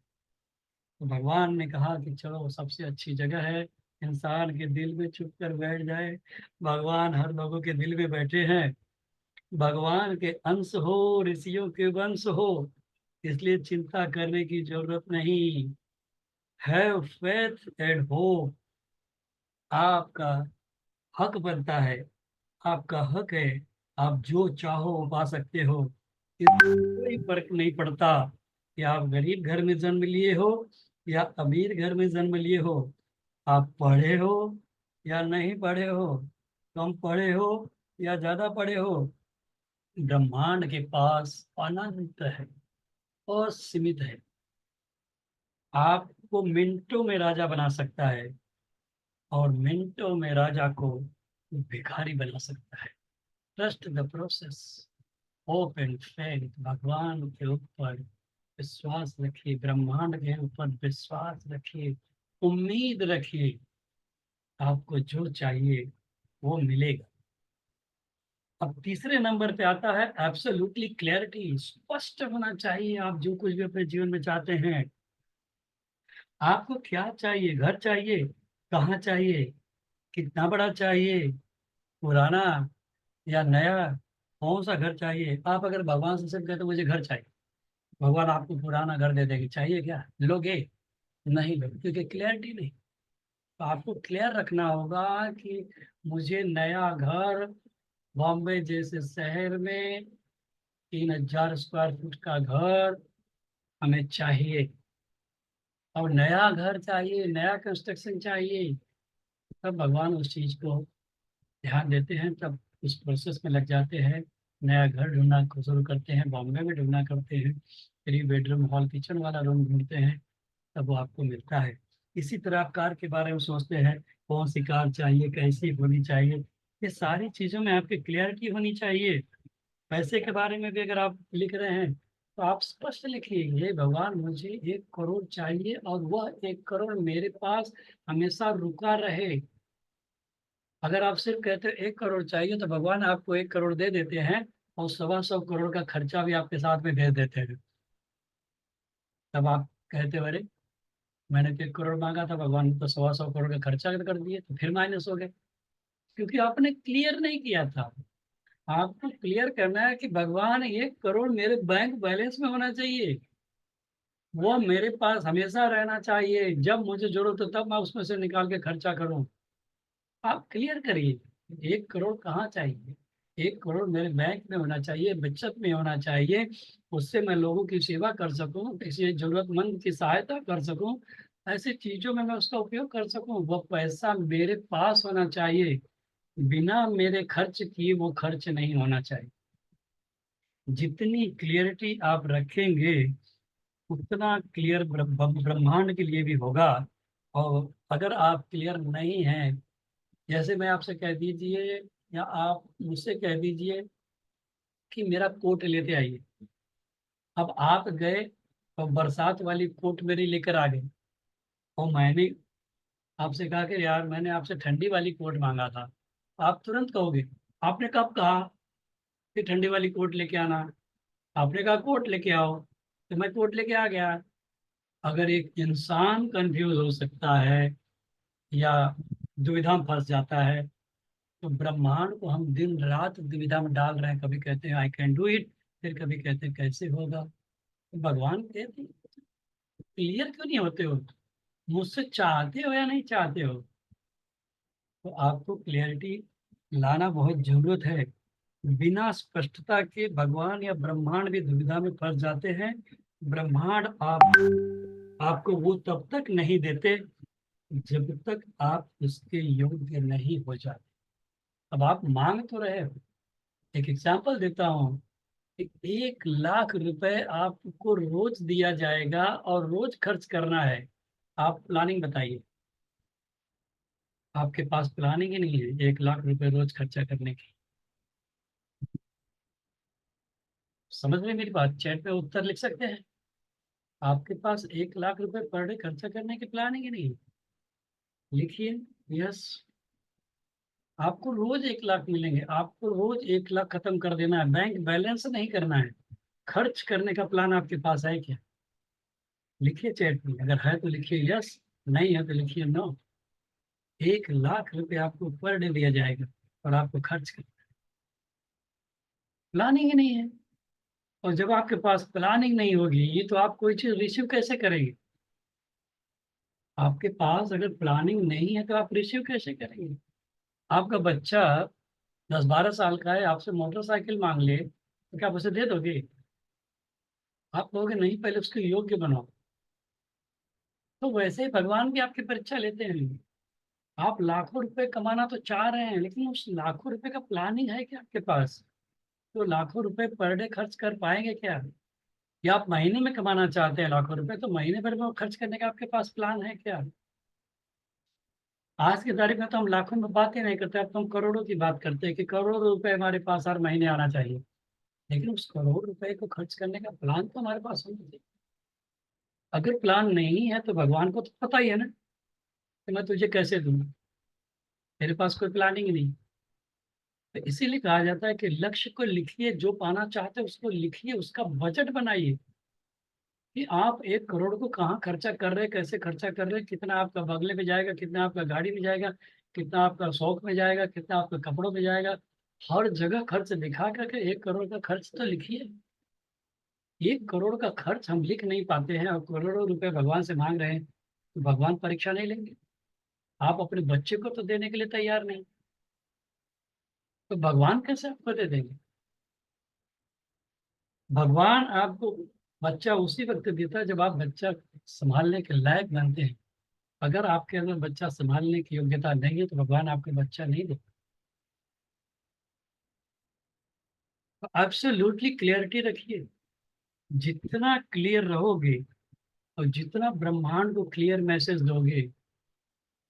तो भगवान ने कहा कि चलो, सबसे अच्छी जगह है, इंसान के दिल में छुप कर बैठ जाए। भगवान हर लोगों के दिल में बैठे हैं, भगवान के अंश हो, ऋषियों के वंश हो, इसलिए चिंता करने की जरूरत नहीं। Have faith and hope. आपका हक बनता है, आपका हक है, आप जो चाहो वो पा सकते हो। इसमें कोई फर्क नहीं पड़ता कि आप गरीब घर में जन्म लिए हो या अमीर घर में जन्म लिए हो, आप पढ़े हो या नहीं पढ़े हो, कम पढ़े हो या ज्यादा पढ़े हो, ब्रह्मांड के पास अनंत है और सीमित है। आपको मिनटों में राजा बना सकता है, और मिनटों में राजा को भिखारी बना सकता है। Trust the process, hope and faith. भगवान के ऊपर विश्वास रखिए, ब्रह्मांड के ऊपर विश्वास रखिए, उम्मीद रखिए, आपको जो चाहिए वो मिलेगा। अब तीसरे नंबर पे आता है एब्सोल्युटली क्लैरिटी। स्पष्ट होना चाहिए आप जो कुछ भी अपने जीवन में चाहते हैं। आपको क्या चाहिए? घर चाहिए? कहाँ चाहिए? कितना बड़ा चाहिए? पुराना या नया? कौन सा घर चाहिए? आप अगर भगवान से सिर्फ कहते मुझे घर चाहिए, भगवान आपको पुराना घर दे देंगे, चाहिए क्या? लोगे? नहीं लोगे, क्योंकि क्लैरिटी नहीं। तो आपको क्लियर रखना होगा कि मुझे नया घर बॉम्बे जैसे शहर में 3,000 स्क्वायर फीट का घर हमें चाहिए, और नया घर चाहिए, नया कंस्ट्रक्शन चाहिए। तब भगवान उस चीज को ध्यान देते हैं, तब उस प्रोसेस में लग जाते हैं, नया घर ढूंढना शुरू करते हैं, बॉम्बे में ढूंढना करते हैं, 3 बेडरूम हॉल किचन वाला रूम ढूंढते हैं, तब वो आपको मिलता है। इसी तरह आप कार के बारे में सोचते हैं, कौन सी कार चाहिए, कैसी होनी चाहिए, ये सारी चीज़ों में आपकी क्लियरिटी होनी चाहिए। पैसे के बारे में भी अगर आप लिख रहे हैं तो आप स्पष्ट लिखिए, हे भगवान मुझे 1 करोड़ चाहिए, और वह 1 करोड़ मेरे पास हमेशा रुका रहे। अगर आप सिर्फ कहते हो 1 करोड़ चाहिए, तो भगवान आपको 1 करोड़ दे देते हैं, और 125 करोड़ का खर्चा भी आपके साथ में भेज देते हैं। तब आप कहते हो, अरे मैंने तो 1 करोड़ मांगा था, भगवान ने तो 125 करोड़ का खर्चा कर दिए, तो फिर माइनस हो गए, क्योंकि आपने क्लियर नहीं किया था। आपको क्लियर करना है कि भगवान 1 करोड़ मेरे बैंक बैलेंस में होना चाहिए, वो मेरे पास हमेशा रहना चाहिए, जब मुझे जरूरत हो तब मैं उसमें से निकाल के खर्चा करूं। आप क्लियर करिए, 1 करोड़ कहाँ चाहिए? 1 करोड़ मेरे बैंक में होना चाहिए, बचत में होना चाहिए, उससे मैं लोगों की सेवा कर सकूं, किसी जरूरतमंद की सहायता कर सकूं, ऐसी चीजों में मैं उसका उपयोग कर सकूं। वो पैसा मेरे पास होना चाहिए, बिना मेरे खर्च किए वो खर्च नहीं होना चाहिए। जितनी क्लियरिटी आप रखेंगे, उतना क्लियर ब्रह्मांड के लिए भी होगा। और अगर आप क्लियर नहीं हैं, जैसे मैं आपसे कह दीजिए, या आप मुझसे कह दीजिए कि मेरा कोट लेते आइए, अब आप गए और बरसात वाली कोट मेरी लेकर आ गए, और मैंने आपसे कहा कि यार मैंने आपसे ठंडी वाली कोट मांगा था, आप तुरंत कहोगे, आपने कब कहा कि ठंडी वाली कोट लेके आना? आपने कहा कोट लेके आओ, तो मैं कोट लेके आ गया। अगर एक इंसान कंफ्यूज हो सकता है या दुविधा में फंस जाता है, तो ब्रह्मांड को हम दिन रात दुविधा में डाल रहे हैं, कभी कहते हैं आई कैन डू इट, फिर कभी कहते हैं कैसे होगा। तो भगवान कहते हैं क्लियर क्यों नहीं होते हो, मुझसे चाहते हो या नहीं चाहते हो। तो आपको क्लियरिटी लाना बहुत जरूरत है। बिना स्पष्टता के भगवान या ब्रह्मांड भी दुविधा में फंस जाते हैं। ब्रह्मांड आपको वो तब तक नहीं देते जब तक आप उसके योग्य नहीं हो जाते। अब आप मांग तो रहे हो, एक एग्जांपल देता हूँ। 1 लाख रुपए आपको रोज दिया जाएगा और रोज खर्च करना है। आप प्लानिंग बताइए, आपके पास प्लानिंग ही नहीं है 1 लाख रुपए रोज खर्चा करने की। समझ में मेरी बात, चैट पे उत्तर लिख सकते हैं। आपके पास 1 लाख रुपए पर डे खर्चा करने की प्लानिंग ही नहीं है, लिखिए यस। आपको रोज 1 लाख मिलेंगे, आपको रोज 1 लाख खत्म कर देना है, बैंक बैलेंस नहीं करना है। खर्च करने का प्लान आपके पास है क्या? लिखिए चैट में, अगर है तो लिखिए यस, नहीं है तो लिखिए नो। 1 लाख रुपए आपको पर डे दिया जाएगा और आपको खर्च कर, प्लानिंग ही नहीं है। और जब आपके पास प्लानिंग नहीं होगी तो आप कोई चीज रिसीव कैसे करेंगे? आपके पास अगर प्लानिंग नहीं है तो आप रिसीव कैसे करेंगे? आपका बच्चा 10-12 साल का है, आपसे मोटरसाइकिल मांग ले तो क्या आप उसे दे दोगे? आप कहोगे नहीं, पहले उसके योग्य बनाओ। तो वैसे ही भगवान भी आपकी परीक्षा लेते हैं। आप लाखों रुपए कमाना तो चाह रहे हैं, लेकिन उस लाखों रुपए का प्लानिंग है क्या आपके पास? तो लाखों रुपए पर डे खर्च कर पाएंगे क्या? या आप महीने में कमाना चाहते हैं लाखों रुपए, तो महीने भर में वो खर्च करने का आपके पास प्लान है क्या? आज की तारीख में तो हम लाखों में बात ही नहीं करते, अब तो हम करोड़ों की बात करते हैं कि करोड़ों रुपए हमारे पास हर महीने आना चाहिए। लेकिन उस करोड़ रुपए को खर्च करने का प्लान तो हमारे पास होना चाहिए। अगर प्लान नहीं है तो भगवान को तो पता ही है ना कि मैं तुझे कैसे दूंगा, मेरे पास कोई प्लानिंग नहीं। तो इसीलिए कहा जाता है कि लक्ष्य को लिखिए, जो पाना चाहते हैं उसको लिखिए, उसका बजट बनाइए कि आप 1 करोड़ को कहाँ खर्चा कर रहे हैं, कैसे खर्चा कर रहे हैं, कितना आपका बगले में जाएगा, कितना आपका गाड़ी में जाएगा, कितना आपका शौक में जाएगा, कितना आपका कपड़ों में जाएगा। हर जगह खर्च दिखा करके 1 करोड़ का खर्च तो लिखिए। 1 करोड़ का खर्च हम लिख नहीं पाते हैं और करोड़ों रुपए भगवान से मांग रहे हैं, तो भगवान परीक्षा नहीं लेंगे? आप अपने बच्चे को तो देने के लिए तैयार नहीं, तो भगवान कैसे आपको दे देंगे? भगवान आपको बच्चा उसी वक्त देता है जब आप बच्चा संभालने के लायक बनते हैं। अगर आपके अंदर बच्चा संभालने की योग्यता नहीं है तो भगवान आपको बच्चा नहीं देता। तो एब्सोल्युटली क्लियरिटी रखिए। जितना क्लियर रहोगे और जितना ब्रह्मांड को क्लियर मैसेज दोगे,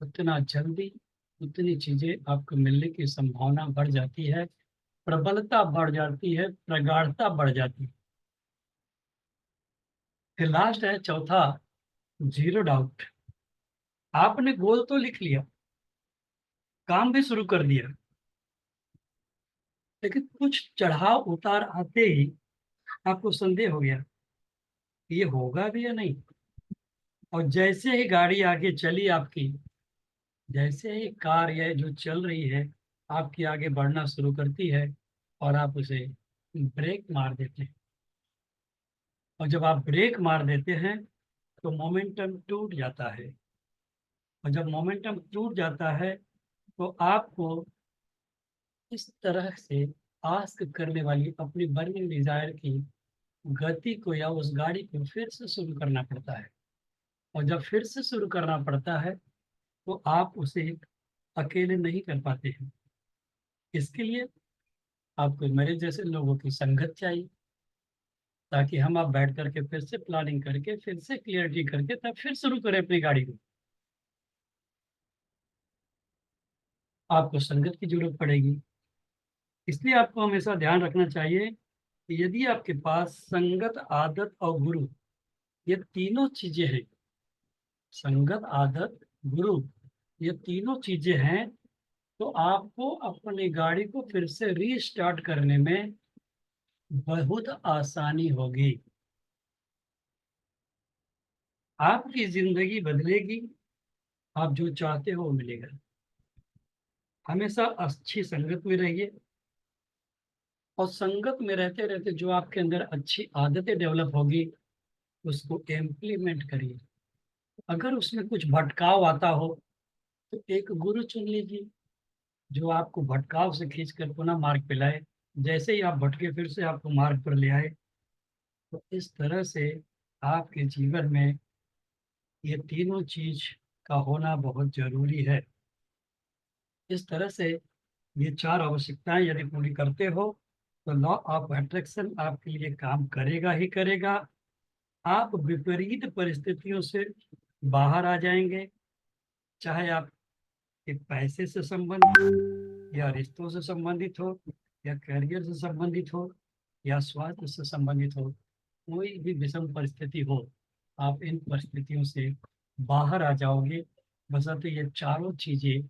उतना जल्दी उतनी चीजें आपको मिलने की संभावना बढ़ जाती है, प्रबलता बढ़ जाती है, प्रगाढ़ता बढ़ जाती है। फिर लास्ट है चौथा, जीरो डाउट। आपने गोल तो लिख लिया, काम भी शुरू कर दिया, लेकिन कुछ चढ़ाव उतार आते ही आपको संदेह हो गया कि ये होगा भी या नहीं। और जैसे ही गाड़ी आगे चली आपकी, जैसे ही कार ये जो चल रही है आपकी आगे बढ़ना शुरू करती है और आप उसे ब्रेक मार देते हैं। और जब आप ब्रेक मार देते हैं तो मोमेंटम टूट जाता है। और जब मोमेंटम टूट जाता है तो आपको इस तरह से आस्क करने वाली अपनी बर्निंग डिजायर की गति को या उस गाड़ी को फिर से शुरू करना पड़ता है। और जब फिर से शुरू करना पड़ता है तो आप उसे अकेले नहीं कर पाते हैं। इसके लिए आपको मेरे जैसे लोगों की संगत चाहिए, ताकि हम आप बैठ करके फिर से प्लानिंग करके फिर से क्लियरिटी करके तब फिर शुरू करें अपनी गाड़ी को। आपको संगत की जरूरत पड़ेगी। इसलिए आपको हमेशा ध्यान रखना चाहिए कि यदि आपके पास संगत, आदत और गुरु, ये तीनों चीजें हैं, संगत, आदत, गुरु, ये तीनों चीजें हैं, तो आपको अपनी गाड़ी को फिर से रीस्टार्ट करने में बहुत आसानी होगी। आपकी जिंदगी बदलेगी, आप जो चाहते हो वो मिलेगा। हमेशा अच्छी संगत में रहिए, और संगत में रहते रहते जो आपके अंदर अच्छी आदतें डेवलप होगी उसको इम्प्लीमेंट करिए। अगर उसमें कुछ भटकाव आता हो तो एक गुरु चुन लीजिए जो आपको भटकाव से खींच कर पुनः मार्ग पे लाए। जैसे ही आप भटके फिर से आपको मार्ग पर ले आए। तो इस तरह से आपके जीवन में ये तीनों चीज का होना बहुत जरूरी है। इस तरह से ये चार आवश्यकताएं यदि पूरी करते हो तो लॉ ऑफ अट्रैक्शन आपके लिए काम करेगा ही करेगा। आप विपरीत परिस्थितियों से बाहर आ जाएंगे, चाहे आपके पैसे से संबंधित या रिश्तों से संबंधित हो, या करियर से संबंधित हो, या स्वास्थ्य से संबंधित हो। कोई भी विषम परिस्थिति हो, आप इन परिस्थितियों से बाहर आ जाओगे। बशर्ते ये चारों चीजें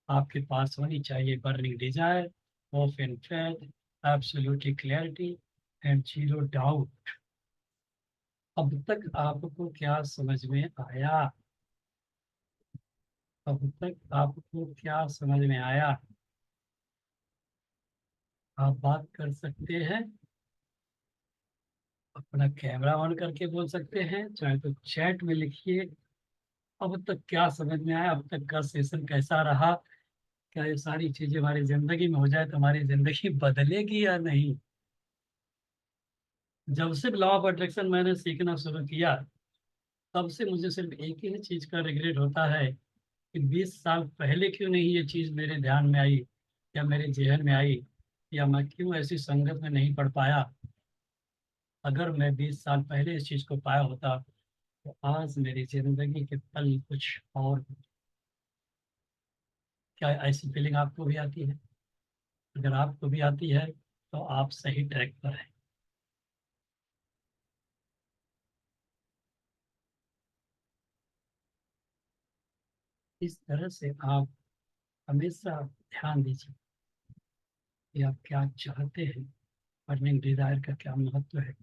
आपके पास होनी चाहिए: burning desire, hope and faith, absolutely clarity and zero doubt. अब तक आपको क्या समझ में आया? अब तक आपको क्या समझ में आया? आप बात कर सकते हैं, अपना कैमरा ऑन करके बोल सकते हैं, चाहे तो चैट में लिखिए। अब तक क्या समझ में आया? अब तक का सेशन कैसा रहा? क्या ये सारी चीजें हमारी जिंदगी में हो जाए तो हमारी जिंदगी बदलेगी या नहीं? जब से लॉ ऑफ अट्रैक्शन मैंने सीखना शुरू किया तब से मुझे सिर्फ एक ही चीज का रिग्रेट होता है कि 20 साल पहले क्यों नहीं ये चीज मेरे ध्यान में आई या मेरे जेहन में आई, या मैं क्यों ऐसी संगत में नहीं पढ़ पाया। अगर मैं 20 साल पहले इस चीज को पाया होता तो आज मेरी जिंदगी के पल कुछ और। क्या ऐसी फीलिंग आपको भी आती है? अगर आपको भी आती है तो आप सही ट्रैक पर हैं। इस तरह से आप हमेशा ध्यान दीजिए कि आप क्या चाहते हैं, अर्निंग डिजायर का क्या महत्व है।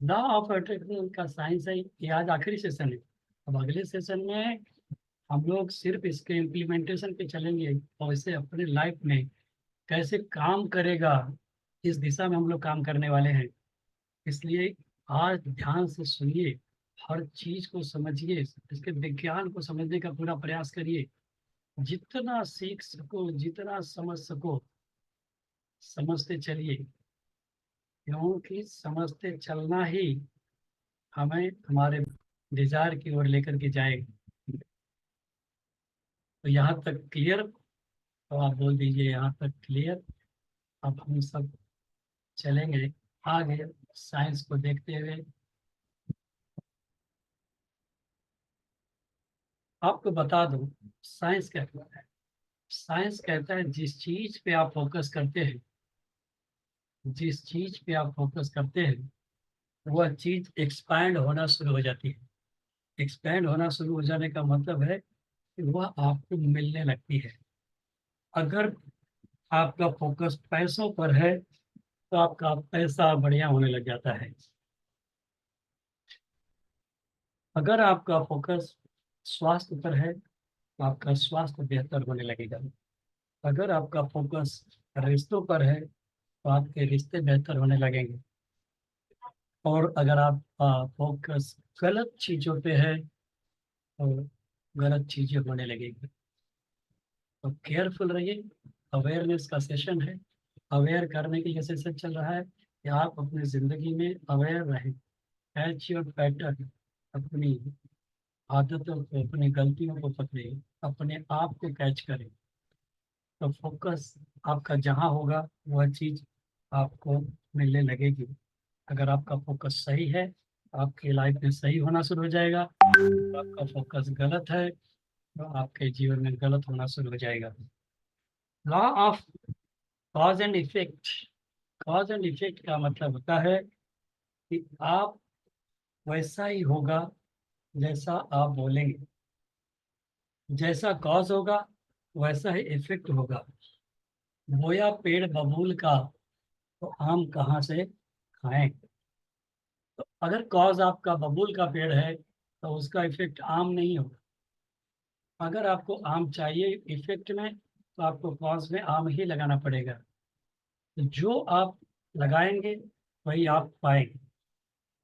लॉ ऑफ अट्रैक्शन का साइंस है। ये आज आखिरी सेशन है। अब अगले सेशन में हम लोग सिर्फ इसके इम्प्लीमेंटेशन पे चलेंगे और इसे अपने लाइफ में कैसे काम करेगा, इस दिशा में हम लोग काम करने वाले हैं। इसलिए आज ध्यान से सुनिए, हर चीज को समझिए, इसके विज्ञान को समझने का पूरा प्रयास करिए। जितना सीख सको, जितना समझ सको, समझते चलिए, क्योंकि समझते चलना ही हमें हमारे डिजायर की ओर लेकर के जाएगा। तो यहाँ तक क्लियर? तो आप बोल दीजिए यहाँ तक क्लियर। अब हम सब चलेंगे आगे साइंस को देखते हुए। आपको बता दूं साइंस क्या कहता है। साइंस कहता है जिस चीज पे आप फोकस करते हैं, जिस चीज पे आप फोकस करते हैं वह चीज एक्सपैंड होना शुरू हो जाती है। एक्सपैंड होना शुरू हो जाने का मतलब है कि वह आपको मिलने लगती है। अगर आपका फोकस पैसों पर है तो आपका पैसा बढ़िया होने लग जाता है। अगर आपका फोकस स्वास्थ्य पर है तो आपका स्वास्थ्य बेहतर होने लगेगा। अगर आपका फोकस रिश्तों पर है तो आपके रिश्ते बेहतर होने लगेंगे। और अगर आप फोकस गलत चीजों पे है तो गलत चीजें होने लगेगी। तो केयरफुल रहिए। अवेयरनेस का सेशन है, अवेयर करने के लिए सेशन चल रहा है कि आप अपनी जिंदगी में अवेयर रहें। कैच योर पैटर्न, अपनी आदतों को, अपनी गलतियों को पकड़े, अपने आप को कैच करें। तो फोकस आपका जहाँ होगा वह चीज आपको मिलने लगेगी। अगर आपका फोकस सही है आपकी लाइफ में सही होना शुरू हो जाएगा। आपका फोकस गलत है तो आपके जीवन में गलत होना शुरू हो जाएगा। Law of cause and effect. Cause and effect का मतलब होता है कि आप वैसा ही होगा जैसा आप बोलेंगे। जैसा कॉज होगा वैसा ही इफेक्ट होगा। बोया पेड़ बबूल का तो आम कहाँ से खाएं। तो अगर कॉज आपका बबूल का पेड़ है तो उसका इफेक्ट आम नहीं होगा। अगर आपको आम चाहिए इफेक्ट में, तो आपको कॉज में आम ही लगाना पड़ेगा। तो जो आप लगाएंगे वही आप पाएंगे।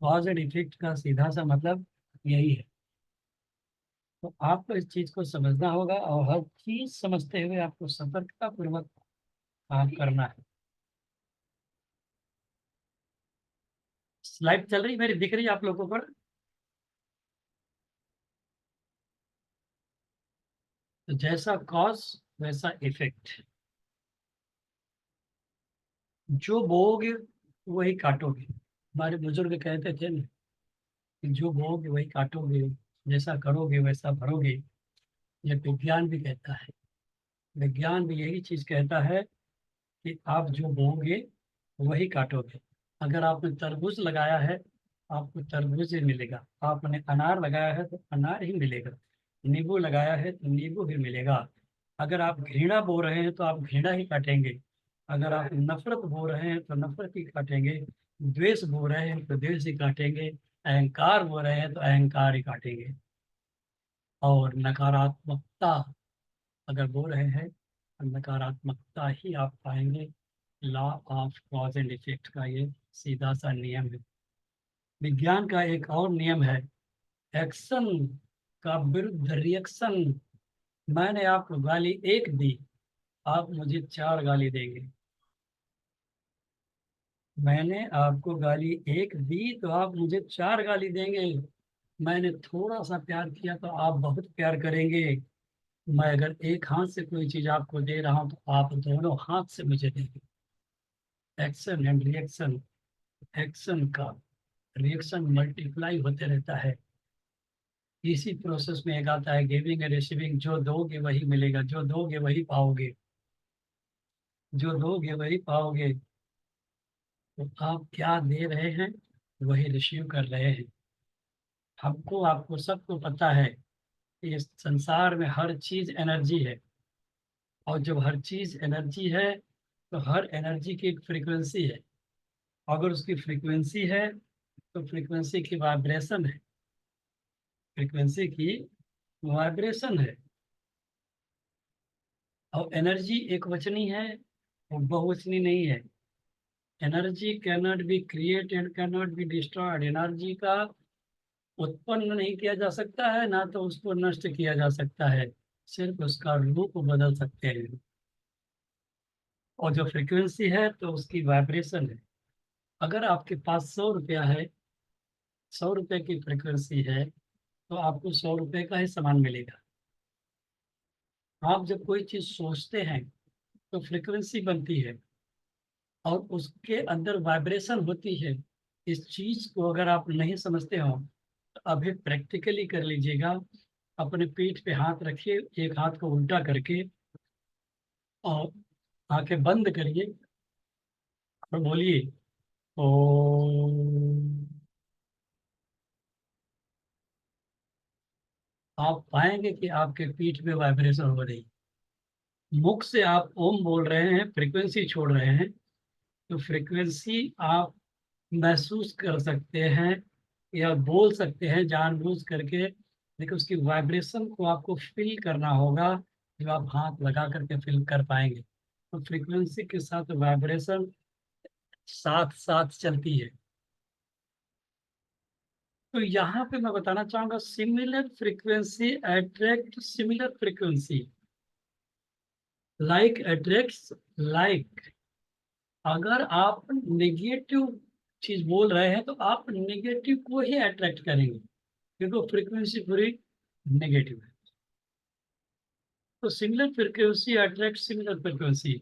कॉज एंड इफेक्ट का सीधा सा मतलब यही है। तो आपको इस चीज को समझना होगा, और हर चीज समझते हुए आपको सतर्कता पूर्वक काम करना है। स्लाइड चल रही मेरी, दिख रही है आप लोगों पर? तो जैसा कॉज वैसा इफेक्ट। जो बोओगे वही काटोगे। हमारे बुजुर्ग कहते थे ना कि जो बोओगे वही काटोगे, जैसा करोगे वैसा भरोगे। ये विज्ञान भी कहता है। विज्ञान भी यही चीज कहता है कि आप जो बोओगे वही काटोगे। अगर आपने तरबूज लगाया है, आपको तरबूज ही मिलेगा। आपने अनार लगाया है तो अनार ही मिलेगा। नींबू लगाया है तो नींबू ही मिलेगा। अगर आप घृणा बो रहे हैं तो आप घृणा ही काटेंगे। अगर आप नफरत बो रहे हैं तो नफरत ही काटेंगे। द्वेष बो रहे हैं तो द्वेष ही काटेंगे। अहंकार बो रहे हैं तो अहंकार ही काटेंगे। और नकारात्मकता अगर बो रहे हैं तो नकारात्मकता ही आप पाएंगे। Law of cause and effect का ये सीधा सा नियम है। विज्ञान का एक और नियम है, एक्शन का विरुद्ध रिएक्शन। मैंने आपको गाली एक दी, आप मुझे चार गाली देंगे। मैंने आपको गाली एक दी तो आप मुझे चार गाली देंगे। मैंने थोड़ा सा प्यार किया तो आप बहुत प्यार करेंगे। मैं अगर एक हाथ से कोई चीज आपको दे रहा हूं तो आप दोनों हाथ से मुझे देंगे। Action and reaction. एक्शन का रिएक्शन मल्टीप्लाई होते रहता है। इसी प्रोसेस में एक आता है गिविंग एंड रिसीविंग। जो दोगे वही मिलेगा, जो दोगे वही पाओगे। जो दोगे वही पाओगे। तो आप क्या दे रहे हैं वही रिसीव कर रहे हैं। हमको आपको सबको पता है कि इस संसार में हर चीज एनर्जी है। और जब हर चीज एनर्जी है तो हर एनर्जी की एक फ्रीक्वेंसी है। अगर उसकी फ्रीक्वेंसी है तो फ्रीक्वेंसी की वाइब्रेशन है। फ्रीक्वेंसी की वाइब्रेशन है। और एनर्जी एक वचनी है और बहुवचनी नहीं है। Energy can not be created, can not be destroyed. Energy का उत्पन्न नहीं किया जा सकता है, ना तो उसको नष्ट किया जा सकता है। सिर्फ उसका रूप बदल सकते हैं। और जो फ्रीक्वेंसी है तो उसकी वाइब्रेशन है। अगर आपके पास 100 रुपया है, 100 रुपये की फ्रीक्वेंसी है, तो आपको 100 रुपये का ही सामान मिलेगा। आप जब कोई चीज सोचते हैं तो फ्रीक्वेंसी बनती है और उसके अंदर वाइब्रेशन होती है। इस चीज को अगर आप नहीं समझते हो तो अभी प्रैक्टिकली कर लीजिएगा। अपने पीठ पे हाथ रखिए, एक हाथ को उल्टा करके, और आंखें बंद करिए और बोलिए ओम। आप पाएंगे कि आपके पीठ पे वाइब्रेशन हो रही है। मुख से आप ओम बोल रहे हैं, फ्रीक्वेंसी छोड़ रहे हैं। तो फ्रीक्वेंसी आप महसूस कर सकते हैं या बोल सकते हैं जानबूझ करके, लेकिन उसकी वाइब्रेशन को आपको फील करना होगा। जो आप हाथ लगा करके फील कर पाएंगे। तो फ्रीक्वेंसी के साथ वाइब्रेशन साथ साथ चलती है। तो यहाँ पे मैं बताना चाहूंगा, similar frequency attract similar frequency. Like attracts like. अगर आप नेगेटिव चीज बोल रहे हैं तो आप नेगेटिव को ही अट्रैक्ट करेंगे, क्योंकि फ्रीक्वेंसी पूरी नेगेटिव है। तो similar frequency attract similar frequency.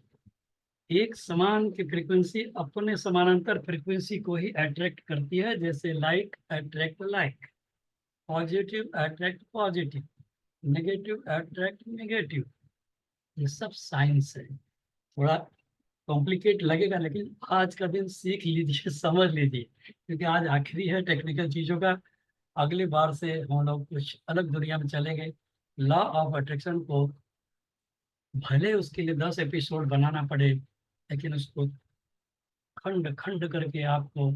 एक समान की फ्रीक्वेंसी अपने समानांतर फ्रीक्वेंसी को ही अट्रैक्ट करती है। जैसे like attract like, positive attract positive, negative attract negative. ये सब साइंस है। थोड़ा कॉम्प्लिकेट लगेगा लेकिन आज का दिन सीख लीजिए, समझ लीजिए, क्योंकि आज आखिरी है टेक्निकल चीजों का। अगली बार से हम लोग कुछ अलग दुनिया में चलेंगे। लॉ ऑफ अट्रैक्शन को भले उसके लिए 10 एपिसोड बनाना पड़े, लेकिन उसको खंड खंड करके आपको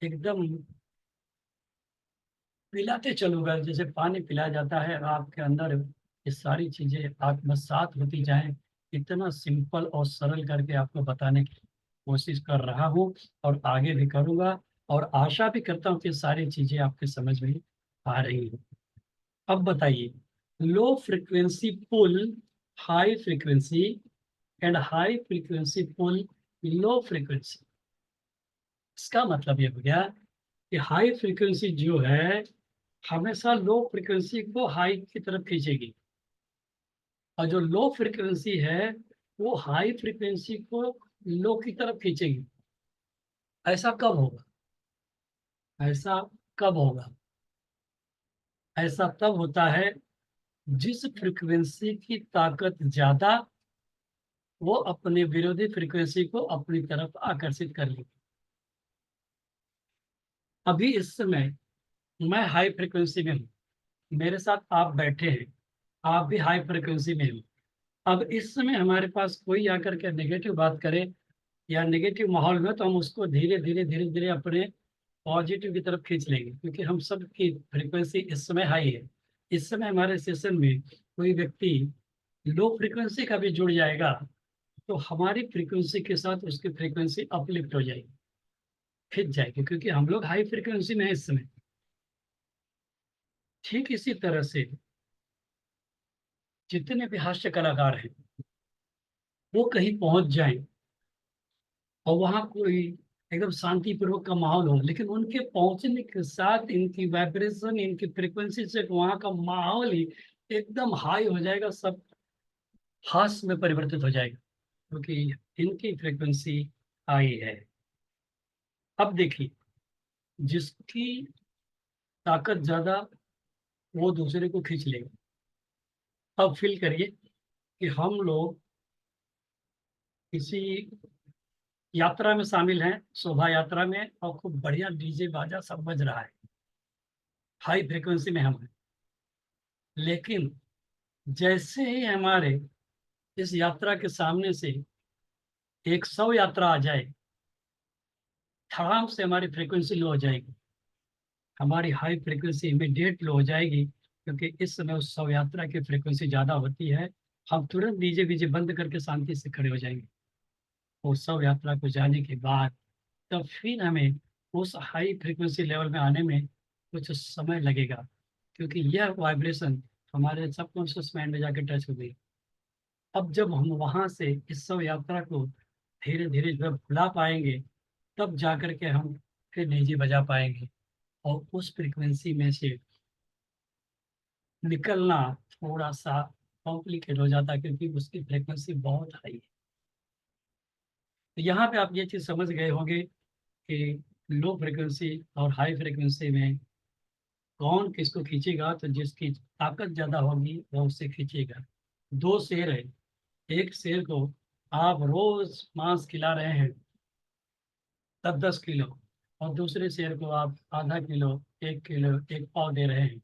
एकदम पिलाते चलूंगा। जैसे पानी पिलाया जाता है, आपके अंदर ये सारी चीजें आत्मसात होती जाएं, इतना सिंपल और सरल करके आपको बताने की कोशिश कर रहा हूँ और आगे भी करूँगा। और आशा भी करता हूँ कि सारी चीजें आपके समझ में आ रही हैं। अब बताइए, low frequency pull high frequency and high frequency pull low frequency. इसका मतलब ये हो गया कि हाई फ्रिक्वेंसी जो है हमेशा लो फ्रिक्वेंसी को हाई की तरफ खींचेगी, और जो लो फ्रिक्वेंसी है वो हाई फ्रिक्वेंसी को लो की तरफ खींचेगी। ऐसा कब होगा? ऐसा कब होगा? ऐसा तब होता है जिस फ्रिक्वेंसी की ताकत ज्यादा वो अपने विरोधी फ्रिक्वेंसी को अपनी तरफ आकर्षित कर लेगी। अभी इस समय मैं हाई फ्रिक्वेंसी में हूँ, मेरे साथ आप बैठे हैं, आप भी हाई फ्रिक्वेंसी में हो। अब इस समय हमारे पास कोई आकर के नेगेटिव बात करे या नेगेटिव माहौल में, तो हम उसको धीरे धीरे धीरे धीरे अपने पॉजिटिव की तरफ खींच लेंगे, क्योंकि हम सब की फ्रीक्वेंसी इस समय हाई है। इस समय हमारे सेशन में कोई व्यक्ति लो फ्रीक्वेंसी का भी जुड़ जाएगा तो हमारी फ्रीक्वेंसी के साथ उसकी फ्रीक्वेंसी अपलिफ्ट हो जाएगी, खिंच जाएगी, क्योंकि हम लोग हाई फ्रीक्वेंसी में है इस समय। ठीक इसी तरह से जितने भी हास्य कलाकार हैं वो कहीं पहुंच जाएं और वहां कोई एकदम शांतिपूर्वक का माहौल हो, लेकिन उनके पहुंचने के साथ इनकी वाइब्रेशन, इनकी फ्रिक्वेंसी से वहां का माहौल ही एकदम हाई हो जाएगा, सब हास्य में परिवर्तित हो जाएगा, क्योंकि इनकी फ्रिक्वेंसी हाई है। अब देखिए, जिसकी ताकत ज्यादा वो दूसरे को खींच लेगा। अब फील करिए कि हम लोग किसी यात्रा में शामिल हैं, शोभा यात्रा में, और खूब बढ़िया डीजे बाजा सब बज रहा है, हाई फ्रिक्वेंसी में हम हैं। लेकिन जैसे ही हमारे इस यात्रा के सामने से एक 100 यात्रा आ जाए, धड़ाम से हमारी फ्रिक्वेंसी लो हो जाएगी, हमारी हाई फ्रिक्वेंसी इमीडिएट लो हो जाएगी, क्योंकि इस समय उस 100 यात्रा की फ्रिक्वेंसी ज्यादा होती है। हम तुरंत डीजे बीजे बंद करके शांति से खड़े हो जाएंगे। वो 100 यात्रा को जाने के बाद तब फिर हमें उस हाई फ्रिक्वेंसी लेवल में आने में कुछ समय लगेगा, क्योंकि यह वाइब्रेशन हमारे सबकॉन्शियस माइंड में जाके टच हो गई। अब जब हम वहां से इस सब यात्रा को धीरे धीरे जब भुला पाएंगे, तब जाकर के हम फिर डीजे बजा पाएंगे, और उस फ्रिक्वेंसी में से निकलना थोड़ा सा कॉम्प्लिकेट हो जाता है, क्योंकि उसकी फ्रिक्वेंसी बहुत हाई है। तो यहाँ पे आप ये चीज समझ गए होंगे कि लो फ्रिक्वेंसी और हाई फ्रिक्वेंसी में कौन किसको खींचेगा। तो जिसकी ताकत ज्यादा होगी वो उससे खींचेगा। दो शेर है, एक शेर को आप रोज मांस खिला रहे हैं 10-10 किलो, और दूसरे शेर को आप आधा किलो, 1 किलो, एक पाव दे रहे हैं।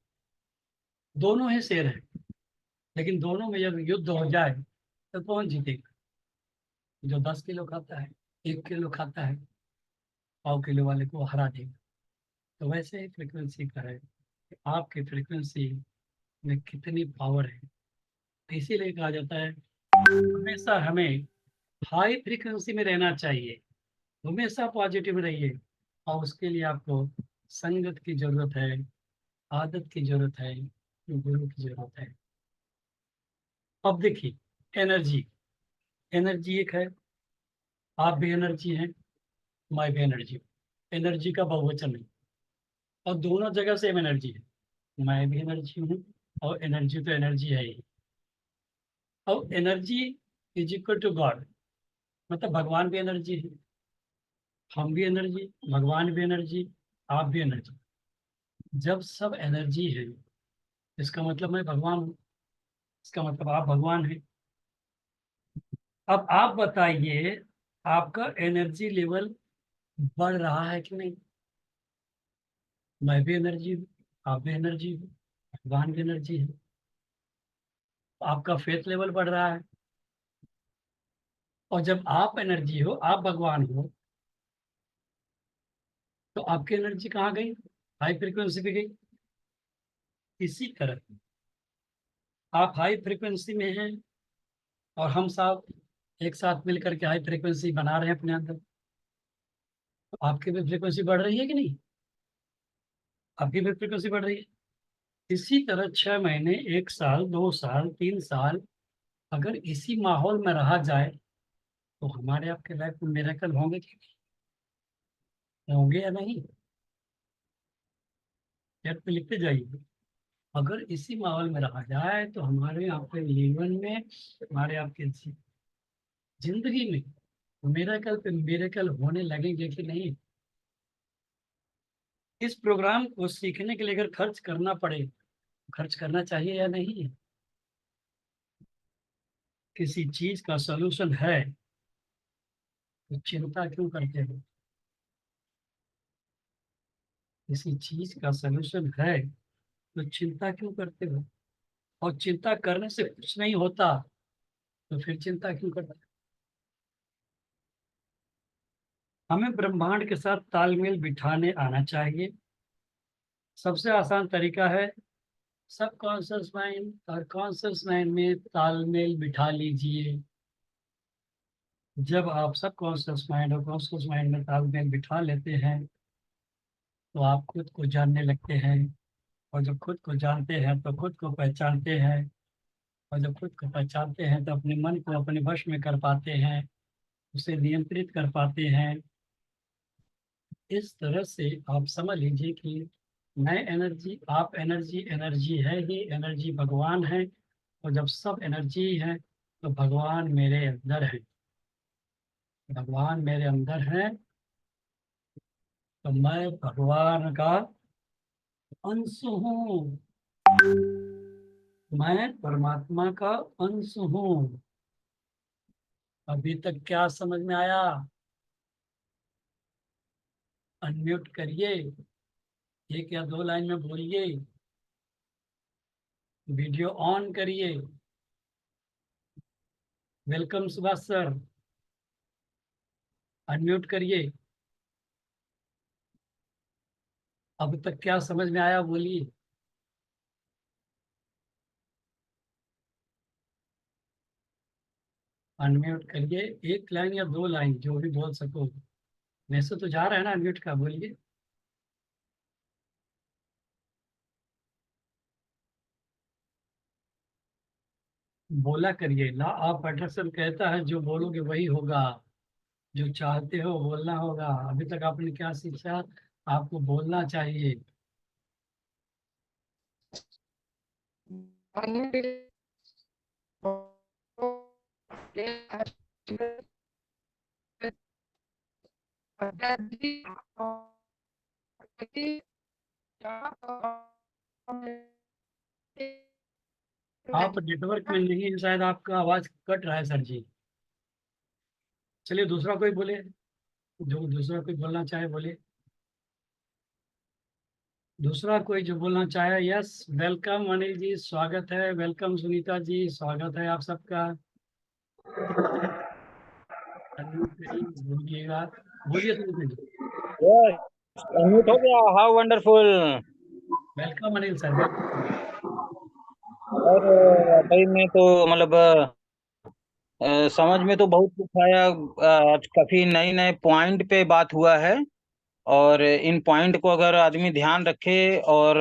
दोनों ही शेर हैं, लेकिन दोनों में जब युद्ध हो जाए तो कौन जीतेगा? जो 10 किलो खाता है, 1 किलो खाता है, पाव किलो वाले को हरा देगा। तो वैसे ही फ्रिक्वेंसी का है कि आपकी फ्रिक्वेंसी में कितनी पावर है। इसीलिए कहा जाता है हमेशा हमें हाई फ्रिक्वेंसी में रहना चाहिए, हमेशा पॉजिटिव रहिए, और उसके लिए आपको संगत की जरूरत है, आदत की जरूरत है, गुरु की जरूरत है। अब देखिए, एनर्जी, एनर्जी एक है, आप भी एनर्जी हैं, मैं भी एनर्जी हूँ। एनर्जी का बहुवचन है, और दोनों जगह सेम एनर्जी है। मैं भी एनर्जी हूँ और एनर्जी तो एनर्जी है ही। और energy is equal to God, मतलब भगवान भी एनर्जी है, हम भी एनर्जी, भगवान भी एनर्जी, आप भी एनर्जी। जब सब एनर्जी है, इसका मतलब मैं भगवान हूँ, इसका मतलब आप भगवान हैं। अब आप बताइए, आपका एनर्जी लेवल बढ़ रहा है कि नहीं? मैं भी एनर्जी हूँ, आप भी एनर्जी हो, भगवान भी एनर्जी है। आपका फेथ लेवल बढ़ रहा है, और जब आप एनर्जी हो, आप भगवान हो, तो आपकी एनर्जी कहाँ गई? हाई फ्रिक्वेंसी पे गई। इसी तरह आप हाई फ्रिक्वेंसी में हैं और हम सब एक साथ मिलकर के हाई फ्रिक्वेंसी बना रहे हैं अपने अंदर। तो आपकी भी फ्रिक्वेंसी बढ़ रही है कि नहीं? आपकी भी फ्रिक्वेंसी बढ़ रही है। इसी तरह 6 महीने, 1 साल, 2 साल, 3 साल अगर इसी माहौल में रहा जाए तो हमारे आपके लाइफ में मिरेकल होंगे कि नहीं? होंगे या नहीं? चैट पे लिखते जाइए। अगर इसी माहौल में रहा जाए तो हमारे आपके जीवन में, हमारे आपके जिंदगी में मिरेकल पे मिरेकल होने लगेंगे कि नहीं? इस प्रोग्राम को सीखने के लिए अगर खर्च करना पड़े, खर्च करना चाहिए या नहीं? किसी चीज का सलूशन है तो चिंता क्यों करते हो? किसी चीज का सलूशन है तो चिंता क्यों करते हो? और चिंता करने से कुछ नहीं होता तो फिर चिंता क्यों करते हो? हमें ब्रह्मांड के साथ तालमेल बिठाने आना चाहिए। सबसे आसान तरीका है, सब कॉन्शियस माइंड और कॉन्शियस माइंड में तालमेल बिठा लीजिए। जब आप सब कॉन्शियस माइंड और कॉन्शियस माइंड में तालमेल बिठा लेते हैं तो आप खुद को जानने लगते हैं। और जब खुद को जानते हैं तो खुद को पहचानते हैं। और जब खुद को पहचानते हैं तो अपने मन को अपने वश में कर पाते हैं, उसे नियंत्रित कर पाते हैं। इस तरह से आप समझ लीजिए कि मैं एनर्जी, आप एनर्जी, एनर्जी है ही, एनर्जी भगवान है। और जब सब एनर्जी है तो भगवान मेरे अंदर है। भगवान मेरे अंदर है तो मैं भगवान का अंश हूँ। मैं परमात्मा का अंश हूँ। अभी तक क्या समझ में आया? अनम्यूट करिए, 1 या 2 लाइन में बोलिए, वीडियो ऑन करिए। वेलकम सुभाष सर, अनम्यूट करिए। अब तक क्या समझ में आया बोलिए। अनम्यूट करिए, 1 लाइन या 2 लाइन जो भी बोल सको। मैसेज तो जा रहा है ना अनम्यूट का, बोलिए। बोला करिए। लॉ ऑफ अट्रैक्शन कहता है जो बोलोगे वही होगा। जो चाहते हो बोलना होगा। अभी तक आपने क्या सीखा? आपको बोलना चाहिए। आप नेटवर्क में नहीं हैं, शायद आपका आवाज कट रहा है सर जी। चलिए दूसरा कोई बोले, जो दूसरा कोई बोलना चाहे बोले। दूसरा कोई जो बोलना चाहे। यस, वेलकम अनिल जी, स्वागत है। वेलकम सुनीता जी, स्वागत है आप सबका। बोलिएगा, बोलिए सुनीता जी। यस, अनम्यूट हो गया। How wonderful. Welcome Anil sir, welcome. और भाई मैं तो मतलब समझ में तो बहुत कुछ आया। आज काफी नए नए पॉइंट पे बात हुआ है। और इन पॉइंट को अगर आदमी ध्यान रखे और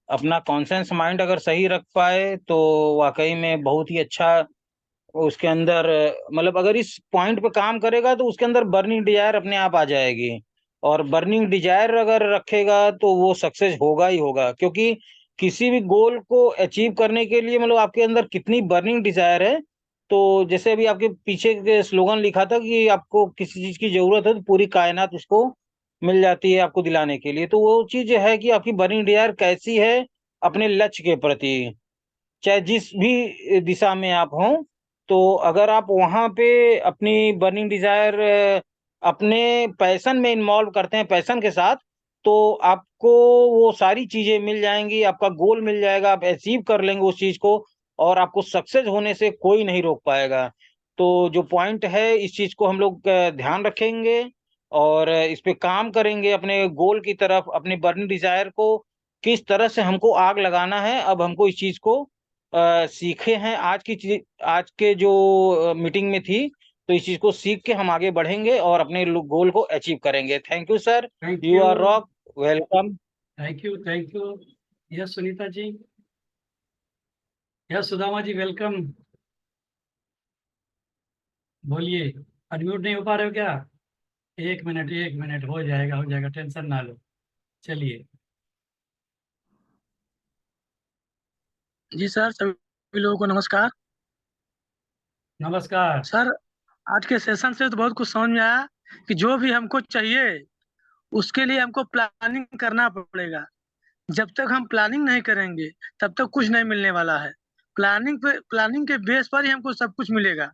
अपना कॉन्शियस माइंड अगर सही रख पाए तो वाकई में बहुत ही अच्छा उसके अंदर मतलब अगर इस पॉइंट पे काम करेगा तो उसके अंदर बर्निंग डिजायर अपने आप आ जाएगी। और बर्निंग डिजायर अगर रखेगा तो वो सक्सेस होगा ही होगा, क्योंकि किसी भी गोल को अचीव करने के लिए मतलब आपके अंदर कितनी बर्निंग डिजायर है। तो जैसे अभी आपके पीछे के स्लोगन लिखा था कि आपको किसी चीज की जरूरत है तो पूरी कायनात उसको मिल जाती है आपको दिलाने के लिए। तो वो चीज है कि आपकी बर्निंग डिजायर कैसी है अपने लक्ष्य के प्रति, चाहे जिस भी दिशा में आप हों। तो अगर आप वहां पे अपनी बर्निंग डिजायर अपने पैशन में इन्वॉल्व करते हैं, पैशन के साथ, तो आपको वो सारी चीजें मिल जाएंगी, आपका गोल मिल जाएगा, आप अचीव कर लेंगे उस चीज को। और आपको सक्सेस होने से कोई नहीं रोक पाएगा। तो जो पॉइंट है इस चीज को हम लोग ध्यान रखेंगे और इस पे काम करेंगे अपने गोल की तरफ। अपनी बर्निंग डिजायर को किस तरह से हमको आग लगाना है, अब हमको इस चीज को सीखे हैं आज के जो मीटिंग में थी, तो इस चीज को सीख के हम आगे बढ़ेंगे और अपने गोल को अचीव करेंगे। Thank you sir, thank you you, are rock, welcome. Thank you, thank you. Yes Sunita ji, yes Sudama ji, welcome. बोलिए, अनम्यूट नहीं हो पा रहे हो क्या? 1 मिनट, 1 मिनट, हो जाएगा, हो जाएगा, टेंशन ना लो। चलिए। जी सर, सभी लोगों को नमस्कार। नमस्कार। सर, आज के सेशन से तो बहुत कुछ समझ में आया कि जो भी हमको चाहिए उसके लिए हमको प्लानिंग करना पड़ेगा। जब तक हम प्लानिंग नहीं करेंगे तब तक कुछ नहीं मिलने वाला है। प्लानिंग के बेस पर ही हमको सब कुछ मिलेगा।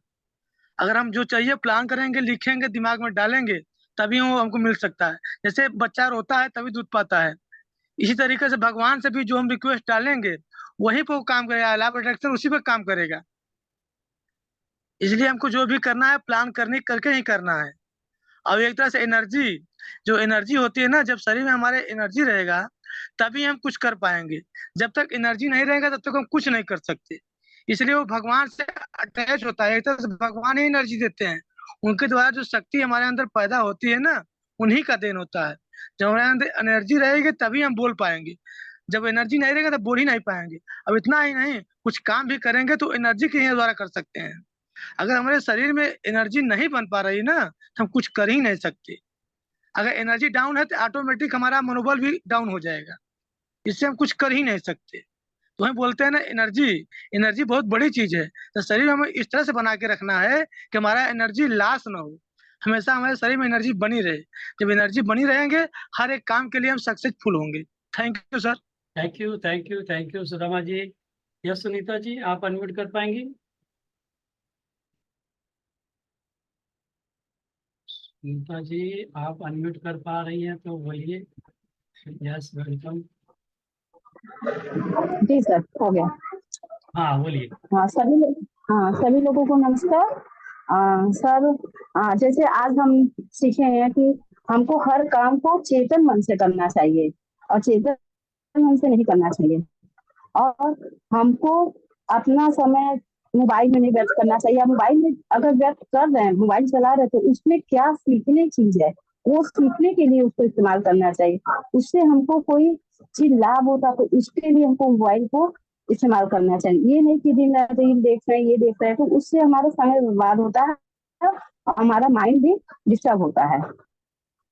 अगर हम जो चाहिए प्लान करेंगे, लिखेंगे, दिमाग में डालेंगे, तभी वो हमको मिल सकता है। जैसे बच्चा रोता है तभी दूध पाता है, इसी तरीके से भगवान से भी जो हम रिक्वेस्ट डालेंगे वही पे वो काम करेगा, लॉ ऑफ अट्रैक्शन उसी पे काम करेगा। इसलिए हमको जो भी करना है प्लान करने करके ही करना है। और एक तरह से एनर्जी, जो एनर्जी होती है ना, जब शरीर में हमारे एनर्जी रहेगा तभी हम कुछ कर पाएंगे। जब तक एनर्जी नहीं रहेगा तब तक हम कुछ नहीं कर सकते। इसलिए वो भगवान से अटैच होता है, एक तरह से भगवान ही एनर्जी देते हैं। उनके द्वारा जो शक्ति हमारे अंदर पैदा होती है ना, उन्हीं का देन होता है। जब हमारे अंदर एनर्जी रहेगी तभी हम बोल पाएंगे, जब एनर्जी नहीं रहेगा तो बोल ही नहीं पाएंगे। अब इतना ही नहीं, कुछ काम भी करेंगे तो एनर्जी के ही द्वारा कर सकते हैं। अगर हमारे शरीर में एनर्जी नहीं बन पा रही ना, तो हम कुछ कर ही नहीं सकते। अगर एनर्जी डाउन है तो ऑटोमेटिक हमारा मनोबल भी डाउन हो जाएगा, इससे हम कुछ कर ही नहीं सकते। तो हम बोलते हैं ना, एनर्जी, एनर्जी बहुत बड़ी चीज है। तो शरीर हमें इस तरह से बना के रखना है कि हमारा एनर्जी लॉस ना हो, हमेशा हमारे शरीर में एनर्जी बनी रहे। जब एनर्जी बनी रहेंगे, हर एक काम के लिए हम सक्सेसफुल होंगे। Thank you sir. Thank you, thank you, thank you Sudama ji. Yes Sunita ji, आप अनम्यूट कर पाएंगी? सुनीता जी, आप अनम्यूट कर पा रही हैं तो बोलिए। Yes, welcome. जी सर, हो गया। हाँ बोलिए। सभी लोगों को नमस्कार। सर, जैसे आज हम सीखे हैं कि हमको हर काम को चेतन मन से करना चाहिए और चेतन मन से नहीं करना चाहिए। और हमको अपना समय मोबाइल में नहीं व्यर्थ करना चाहिए। मोबाइल में अगर व्यर्थ कर रहे हैं, मोबाइल चला रहे हैं, तो उसमें क्या सीखने चीज है, वो सीखने के लिए उसको इस्तेमाल करना चाहिए। उससे हमको कोई चीज लाभ होता तो उसके लिए हमको मोबाइल को इस्तेमाल करना चाहिए। ये नहीं कि दिन रात रील देख रहे हैं, ये देख रहे हैं, तो उससे हमारा समय बर्बाद होता है और हमारा माइंड भी डिस्टर्ब होता है।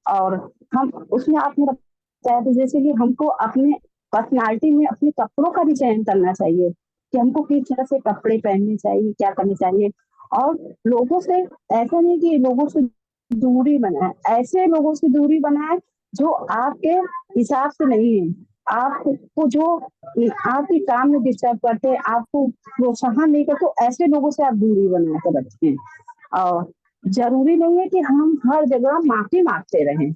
और हम उसमें आपने बताया तो जैसे कि हमको अपने पर्सनालिटी में अपने कपड़ों का भी चयन करना चाहिए कि हमको किस तरह से कपड़े पहनने चाहिए, क्या करने चाहिए। और लोगों से, ऐसा नहीं कि लोगों से दूरी बनाए, ऐसे लोगों से दूरी बनाए जो आपके हिसाब से नहीं है, आपको जो आपके काम में डिस्टर्ब करते, आपको प्रोत्साहन नहीं करते, तो ऐसे लोगों से आप दूरी बना कर रखें। और जरूरी नहीं है कि हम हर जगह माफी मांगते रहें।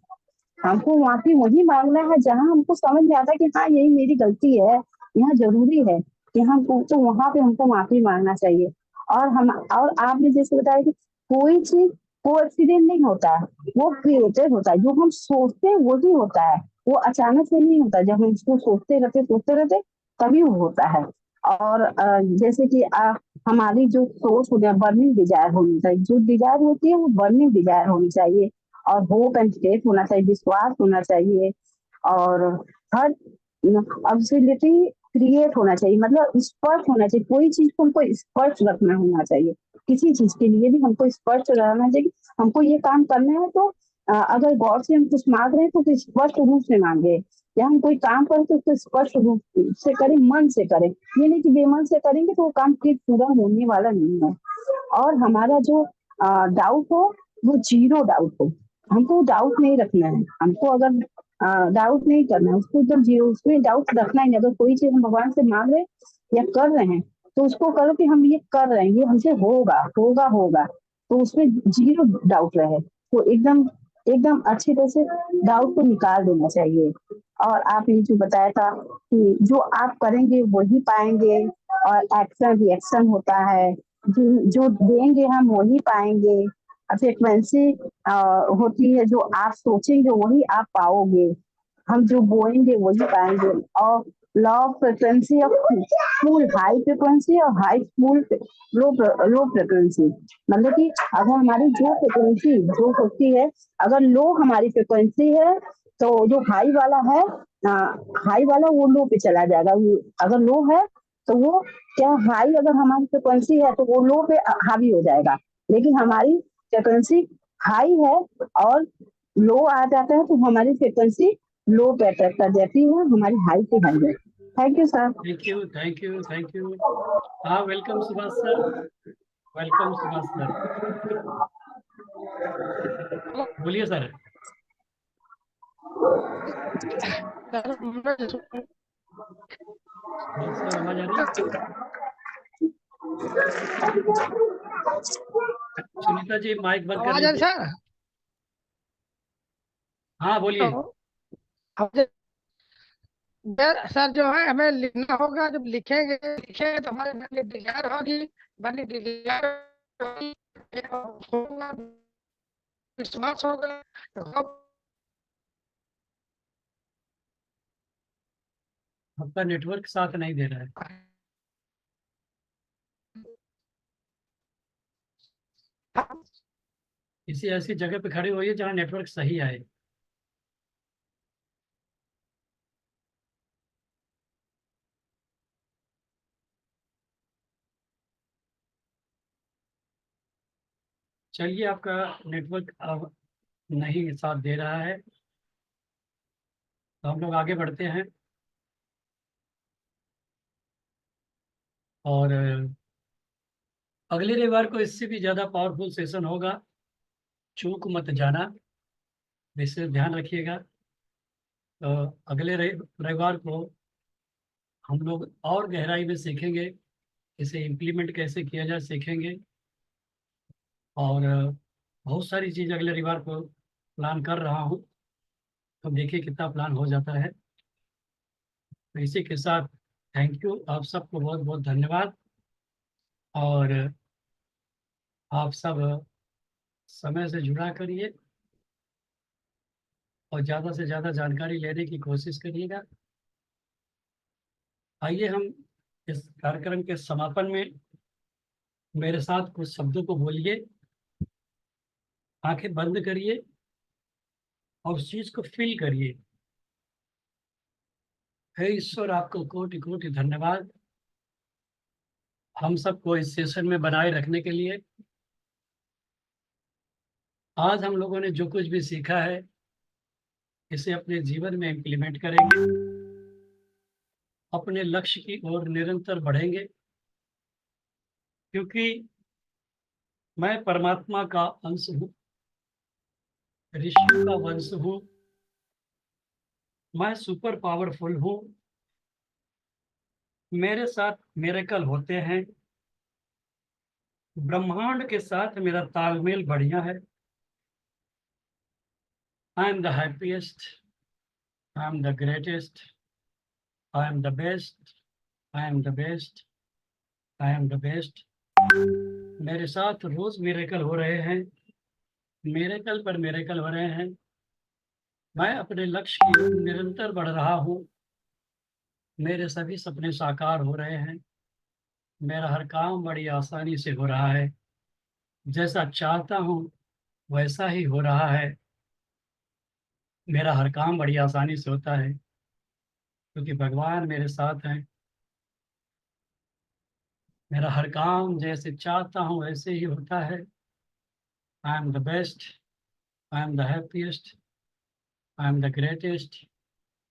हमको माफी वही मांगना है जहां हमको समझ में आता है कि हाँ यही मेरी गलती है, यहाँ जरूरी है कि हमको, तो वहां पे हमको माफी मांगना चाहिए। और आपने जैसे बताया कि कोई चीज को एक्सीडेंट नहीं होता, वो क्रिएटेड होता है। जो हम सोचते हैं वही होता है, वो अचानक से नहीं होता। जब हम उसको सोचते रहते तभी वो होता है। और जैसे कि हमारी जो सोच होती है, बर्निंग डिजायर होनी चाहिए। जो डिजायर होती है वो बर्निंग डिजायर होनी चाहिए। और होप एंड फेथ होना चाहिए, विश्वास होना चाहिए। और हर एब्सोल्युटली क्रिएट होना चाहिए, मतलब स्पष्ट होना चाहिए। कोई चीज को हमको स्पष्ट रखना होना चाहिए। किसी चीज के लिए भी हमको स्पष्ट रहना चाहिए। हमको ये काम करना है तो अगर गॉड से हम कुछ मांग रहे हैं तो स्पष्ट रूप से मांगे। या हम कोई काम करें तो उसको स्पष्ट रूप से करें, मन से करें। ये नहीं कि बेमन से करेंगे तो वो काम फिर पूरा होने वाला नहीं है। और हमारा जो डाउट हो वो जीरो डाउट हो। हमको डाउट नहीं रखना है। हमको अगर डाउट नहीं करना है, उसको एकदम जीरो, उसमें डाउट रखना ही नहीं। अगर कोई चीज हम भगवान से मांग रहे या कर रहे हैं तो उसको करो कि हम ये कर रहे हैं, ये हमसे होगा होगा होगा, तो उसमें जीरो डाउट रहे। तो एकदम एकदम अच्छी तरह से डाउट को निकाल देना चाहिए। और आपने जो बताया था कि जो आप करेंगे वही पाएंगे, और एक्शन रिएक्शन होता है। जो देंगे हम वही पाएंगे। फ्रिक्वेंसी होती है, जो आप सोचेंगे वही आप पाओगे। हम जो बोएंगे वही पाएंगे। और law of frequency of full high frequency और हाई फुल लो फ्रिक्वेंसी। मतलब कि अगर हमारी जो फ्रिक्वेंसी जो होती है, अगर लो हमारी फ्रिक्वेंसी है तो जो हाई वाला है, हाई वाला वो लो पे चला जाएगा। अगर लो है तो वो क्या, हाई अगर हमारी फ्रिक्वेंसी है तो वो लो पे हावी हो जाएगा। लेकिन हमारी फ्रिक्वेंसी हाई है और लो आ जाता है तो हमारी फ्रिक्वेंसी लो पे अटैक कर जाती है, हमारी हाई पे हाई है। Thank you sir. Thank you, thank you, thank you. हाँ, welcome Subhash sir, welcome Subhash sir, बोलिए सर। सुभाष सर, आवाज आ रही है? सुनीता जी, माइक बंद कर आवाज आ रही लीजिए। सर? हाँ, बोलिए। तो सर जो है हमें लिखना होगा, जब लिखेंगे तो हमारे मन में डिजायर होगी, मन में डिजायर होगी, होगा, विश्वास होगा तो हम आपका नेटवर्क साथ नहीं दे रहा है। किसी ऐसी जगह पे खड़े होइए जहाँ नेटवर्क सही आए। चलिए, आपका नेटवर्क अब नहीं साथ दे रहा है, तो हम लोग आगे बढ़ते हैं। और अगले रविवार को इससे भी ज़्यादा पावरफुल सेशन होगा, चूक मत जाना, विशेष ध्यान रखिएगा। तो अगले रविवार को हम लोग और गहराई में सीखेंगे, इसे इम्प्लीमेंट कैसे किया जाए सीखेंगे। और बहुत सारी चीज़ अगले रविवार को प्लान कर रहा हूँ, तो देखिए कितना प्लान हो जाता है। तो इसी के साथ थैंक यू, आप सबको बहुत बहुत धन्यवाद। और आप सब समय से जुड़ा करिए और ज़्यादा से ज़्यादा जानकारी लेने की कोशिश करिएगा। आइए हम इस कार्यक्रम के समापन में मेरे साथ कुछ शब्दों को बोलिए, आंखें बंद करिए और उस चीज़ को फील करिए। हे ईश्वर, आपको कोटि कोटि धन्यवाद हम सबको इस सेशन में बनाए रखने के लिए। आज हम लोगों ने जो कुछ भी सीखा है, इसे अपने जीवन में इम्प्लीमेंट करेंगे, अपने लक्ष्य की ओर निरंतर बढ़ेंगे, क्योंकि मैं परमात्मा का अंश हूँ, ऋषियों का वंश हूँ, मैं सुपर पावरफुल हूँ, मेरे साथ मिरेकल होते हैं, ब्रह्मांड के साथ मेरा तालमेल बढ़िया है। I am the happiest, I am the greatest, I am the best, I am the best, I am the best. मेरे साथ रोज मिरेकल हो रहे हैं, मिरेकल पर मिरेकल हो रहे हैं। मैं अपने लक्ष्य की ओर निरंतर बढ़ रहा हूँ, मेरे सभी सपने साकार हो रहे हैं, मेरा हर काम बड़ी आसानी से हो रहा है, जैसा चाहता हूँ वैसा ही हो रहा है। मेरा हर काम बड़ी आसानी से होता है क्योंकि भगवान मेरे साथ हैं। मेरा हर काम जैसे चाहता हूँ वैसे ही होता है। I am the best, I am the happiest, I am the greatest,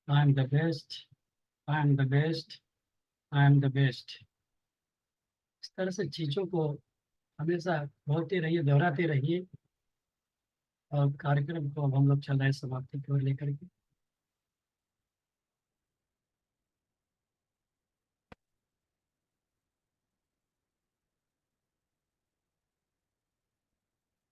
I am the best, I am the best, I am the best. इस तरह से चीज़ों को हमेशा बोलते रहिए, दोहराते रहिए। और कार्यक्रम को अब हम लोग चल रहे हैं समाप्ति की ओर लेकर के।